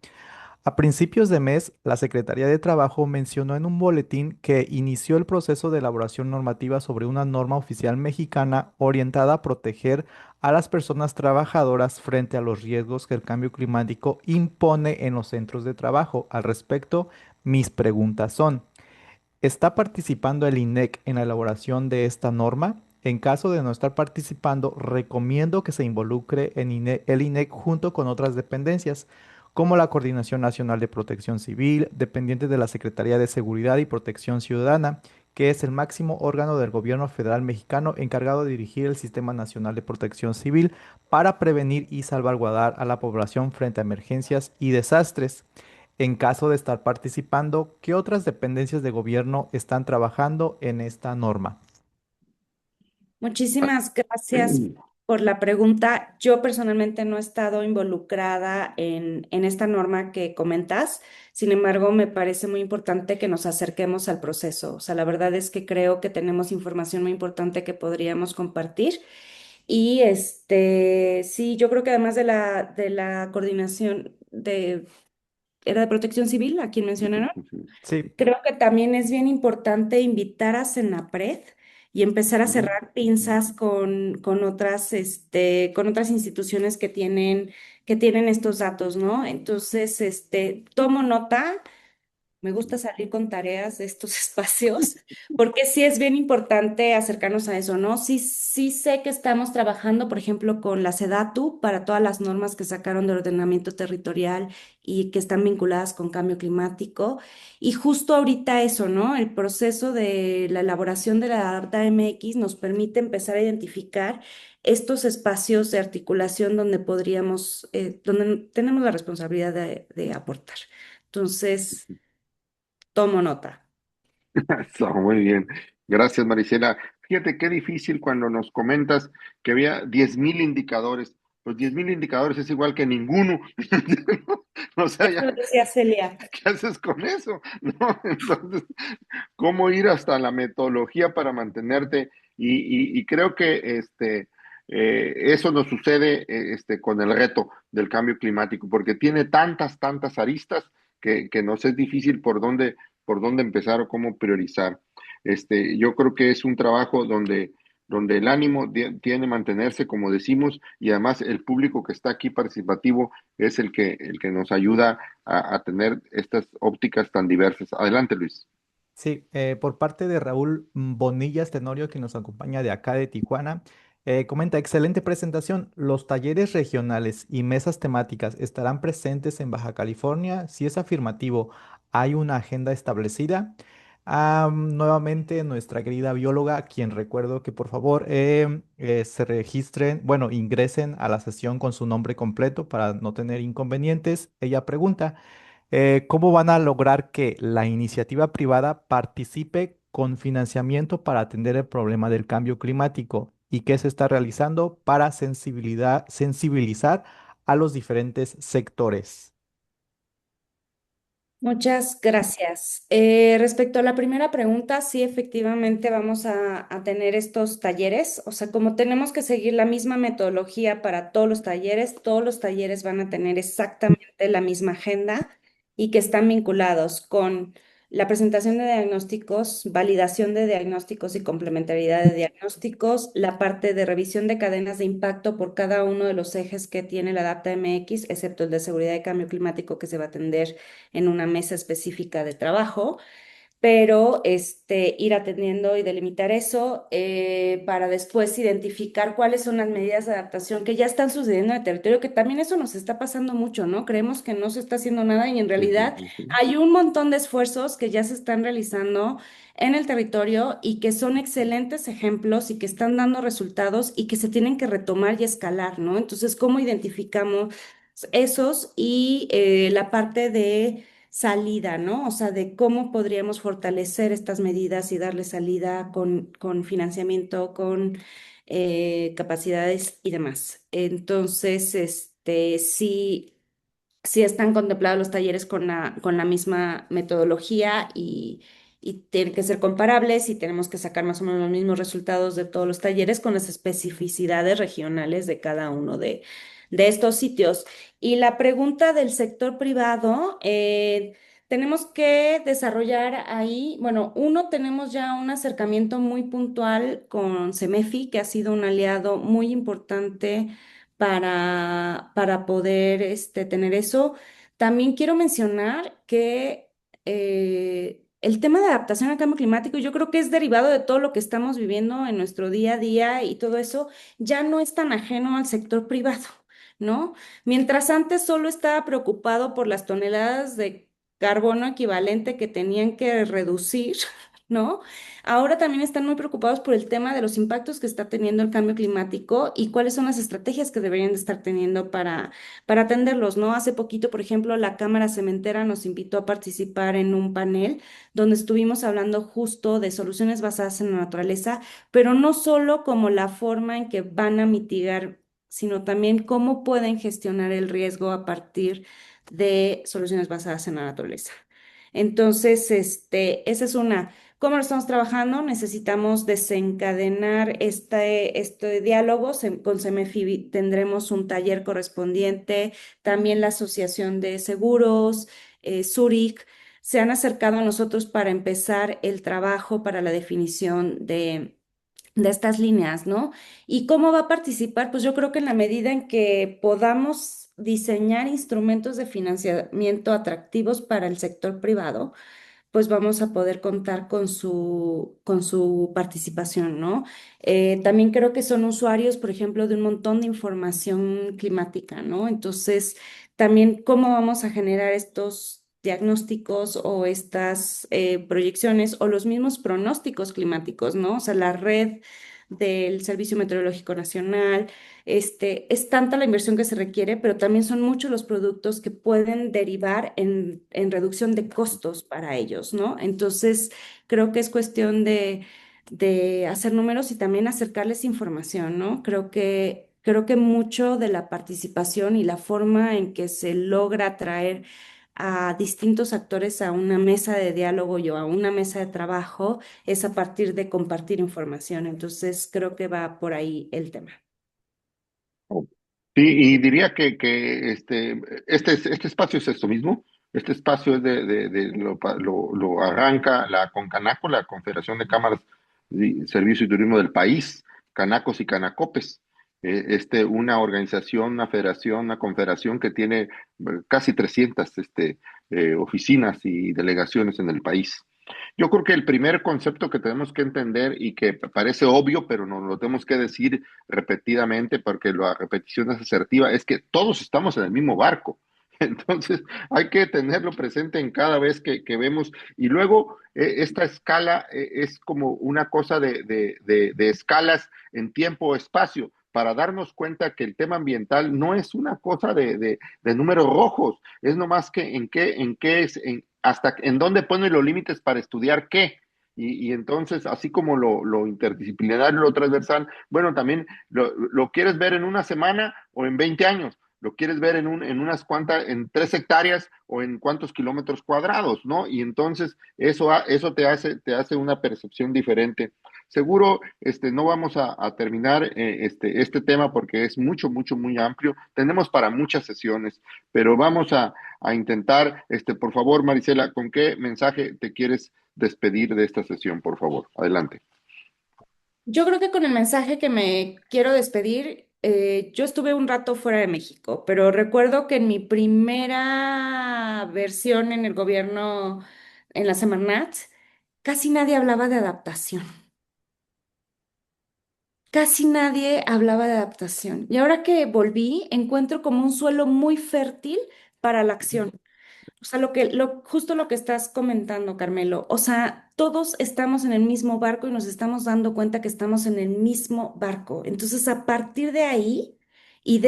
A principios de mes, la Secretaría de Trabajo mencionó en un boletín que inició el proceso de elaboración normativa sobre una norma oficial mexicana orientada a proteger a las personas trabajadoras frente a los riesgos que el cambio climático impone en los centros de trabajo. Al respecto, mis preguntas son, ¿está participando el INEC en la elaboración de esta norma? En caso de no estar participando, recomiendo que se involucre el INEC junto con otras dependencias, como la Coordinación Nacional de Protección Civil, dependiente de la Secretaría de Seguridad y Protección Ciudadana, que es el máximo órgano del gobierno federal mexicano encargado de dirigir el Sistema Nacional de Protección Civil para prevenir y salvaguardar a la población frente a emergencias y desastres. En caso de estar participando, ¿qué otras dependencias de gobierno están trabajando en esta norma? Muchísimas gracias por la pregunta. Yo personalmente no he estado involucrada en esta norma que comentas. Sin embargo, me parece muy importante que nos acerquemos al proceso. O sea, la verdad es que creo que tenemos información muy importante que podríamos compartir. Y sí, yo creo que además de la coordinación era de Protección Civil, a quien mencionaron. Sí, Creo que también es bien importante invitar a Senapred y empezar a cerrar pinzas con otras instituciones que tienen estos datos, ¿no? Entonces, tomo nota. Me gusta salir con tareas de estos espacios, porque sí es bien importante acercarnos a eso, ¿no? Sí, sí sé que estamos trabajando, por ejemplo, con la SEDATU para todas las normas que sacaron del ordenamiento territorial y que están vinculadas con cambio climático. Y justo ahorita eso, ¿no? El proceso de la elaboración de la Data MX nos permite empezar a identificar estos espacios de articulación donde donde tenemos la responsabilidad de aportar. Entonces, tomo nota. Está muy bien. Gracias, Marisela. Fíjate qué difícil cuando nos comentas que había 10,000 indicadores. Los 10,000 indicadores es igual que ninguno. O sea, Eso ya, decía Celia. ¿qué haces con eso? ¿No? Entonces, ¿cómo ir hasta la metodología para mantenerte? Y creo que eso nos sucede con el reto del cambio climático, porque tiene tantas aristas que nos es difícil por dónde empezar o cómo priorizar. Yo creo que es un trabajo donde el ánimo tiene que mantenerse, como decimos, y además el público que está aquí participativo es el que nos ayuda a tener estas ópticas tan diversas. Adelante, Luis. sí, por parte de Raúl Bonillas Tenorio, que nos acompaña de acá de Tijuana, comenta, excelente presentación. ¿Los talleres regionales y mesas temáticas estarán presentes en Baja California? Si es afirmativo, ¿hay una agenda establecida? Nuevamente, nuestra querida bióloga, a quien recuerdo que por favor se registren, bueno, ingresen a la sesión con su nombre completo para no tener inconvenientes. Ella pregunta. ¿Cómo van a lograr que la iniciativa privada participe con financiamiento para atender el problema del cambio climático? ¿Y qué se está realizando para sensibilizar a los diferentes sectores? Muchas gracias. Respecto a la primera pregunta, sí, efectivamente vamos a tener estos talleres. O sea, como tenemos que seguir la misma metodología para todos los talleres van a tener exactamente la misma agenda y que están vinculados con la presentación de diagnósticos, validación de diagnósticos y complementariedad de diagnósticos, la parte de revisión de cadenas de impacto por cada uno de los ejes que tiene la Data MX, excepto el de seguridad y cambio climático que se va a atender en una mesa específica de trabajo, pero ir atendiendo y delimitar eso para después identificar cuáles son las medidas de adaptación que ya están sucediendo en el territorio, que también eso nos está pasando mucho, ¿no? Creemos que no se está haciendo nada y en realidad hay un montón de esfuerzos que ya se están realizando en el territorio y que son excelentes ejemplos y que están dando resultados y que se tienen que retomar y escalar, ¿no? Entonces, ¿cómo identificamos esos y la parte de salida, ¿no? O sea, de cómo podríamos fortalecer estas medidas y darle salida con financiamiento, con capacidades y demás. Entonces, sí, sí están contemplados los talleres con la misma metodología y tienen que ser comparables y tenemos que sacar más o menos los mismos resultados de todos los talleres con las especificidades regionales de cada uno de estos sitios. Y la pregunta del sector privado, tenemos que desarrollar ahí, bueno, uno, tenemos ya un acercamiento muy puntual con CEMEFI, que ha sido un aliado muy importante para poder tener eso. También quiero mencionar que el tema de adaptación al cambio climático, yo creo que es derivado de todo lo que estamos viviendo en nuestro día a día y todo eso, ya no es tan ajeno al sector privado, ¿no? Mientras antes solo estaba preocupado por las toneladas de carbono equivalente que tenían que reducir, ¿no? Ahora también están muy preocupados por el tema de los impactos que está teniendo el cambio climático y cuáles son las estrategias que deberían de estar teniendo para atenderlos, ¿no? Hace poquito, por ejemplo, la Cámara Cementera nos invitó a participar en un panel donde estuvimos hablando justo de soluciones basadas en la naturaleza, pero no solo como la forma en que van a mitigar, sino también cómo pueden gestionar el riesgo a partir de soluciones basadas en la naturaleza. Entonces, esa es una. ¿Cómo lo estamos trabajando? Necesitamos desencadenar este diálogo. Con CEMEFI tendremos un taller correspondiente, también la Asociación de Seguros, Zurich, se han acercado a nosotros para empezar el trabajo para la definición de estas líneas, ¿no? ¿Y cómo va a participar? Pues yo creo que en la medida en que podamos diseñar instrumentos de financiamiento atractivos para el sector privado, pues vamos a poder contar con su participación, ¿no? También creo que son usuarios, por ejemplo, de un montón de información climática, ¿no? Entonces, también cómo vamos a generar estos diagnósticos o estas proyecciones o los mismos pronósticos climáticos, ¿no? O sea, la red del Servicio Meteorológico Nacional, es tanta la inversión que se requiere, pero también son muchos los productos que pueden derivar en reducción de costos para ellos, ¿no? Entonces, creo que es cuestión de hacer números y también acercarles información, ¿no? Creo que mucho de la participación y la forma en que se logra atraer a distintos actores a una mesa de diálogo y a una mesa de trabajo es a partir de compartir información. Entonces, creo que va por ahí el tema. Sí, y diría que este espacio es esto mismo. Este espacio es lo arranca la Concanaco, la Confederación de Cámaras de Servicio y Turismo del país, Canacos y Canacopes. Una organización, una federación, una confederación que tiene casi 300 oficinas y delegaciones en el país. Yo creo que el primer concepto que tenemos que entender y que parece obvio, pero nos lo tenemos que decir repetidamente porque la repetición es asertiva, es que todos estamos en el mismo barco. Entonces hay que tenerlo presente en cada vez que vemos. Y luego esta escala es como una cosa de escalas en tiempo o espacio para darnos cuenta que el tema ambiental no es una cosa de números rojos, es nomás que en qué es, hasta en dónde pone los límites para estudiar qué. Y entonces, así como lo interdisciplinario, lo transversal, bueno, también lo quieres ver en una semana o en 20 años, lo quieres ver en unas cuantas, en 3 hectáreas o en cuántos kilómetros cuadrados, ¿no? Y entonces eso te hace una percepción diferente. Seguro, no vamos a terminar este tema porque es mucho, mucho, muy amplio. Tenemos para muchas sesiones, pero vamos a intentar, por favor, Marisela, ¿con qué mensaje te quieres despedir de esta sesión, por favor? Adelante. Yo creo que con el mensaje que me quiero despedir, yo estuve un rato fuera de México, pero recuerdo que en mi primera versión en el gobierno, en la Semarnat, casi nadie hablaba de adaptación. Casi nadie hablaba de adaptación. Y ahora que volví, encuentro como un suelo muy fértil para la acción. O sea, justo lo que estás comentando, Carmelo. O sea, todos estamos en el mismo barco y nos estamos dando cuenta que estamos en el mismo barco. Entonces, a partir de ahí y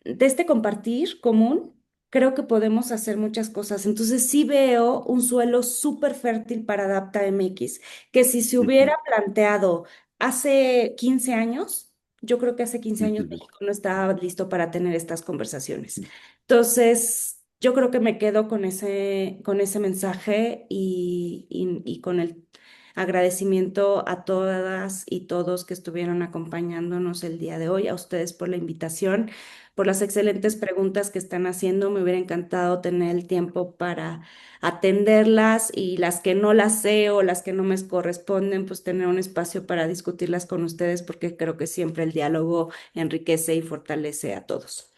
de este compartir común, creo que podemos hacer muchas cosas. Entonces sí veo un suelo súper fértil para Adapta MX, que si se hubiera Ujú, planteado hace 15 años, yo creo que hace 15 años ujú, México no estaba listo para tener estas conversaciones. Entonces, yo creo que me quedo con ese mensaje y con el agradecimiento a todas y todos que estuvieron acompañándonos el día de hoy, a ustedes por la invitación, por las excelentes preguntas que están haciendo. Me hubiera encantado tener el tiempo para atenderlas y las que no las sé o las que no me corresponden, pues tener un espacio para discutirlas con ustedes porque creo que siempre el diálogo enriquece y fortalece a todos.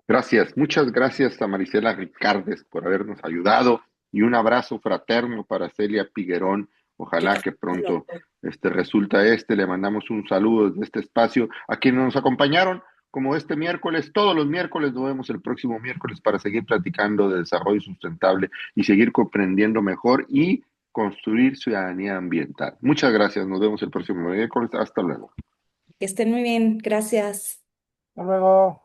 Gracias, muchas gracias a Marisela Ricardes por habernos ayudado y un abrazo fraterno para Celia Piguerón. Ojalá que pronto resulta le mandamos un saludo desde este espacio a quienes nos acompañaron como este miércoles, todos los miércoles, nos vemos el próximo miércoles para seguir platicando de desarrollo sustentable y seguir comprendiendo mejor y construir ciudadanía ambiental. Muchas gracias, nos vemos el próximo miércoles, hasta luego. Que estén muy bien, gracias. Hasta luego.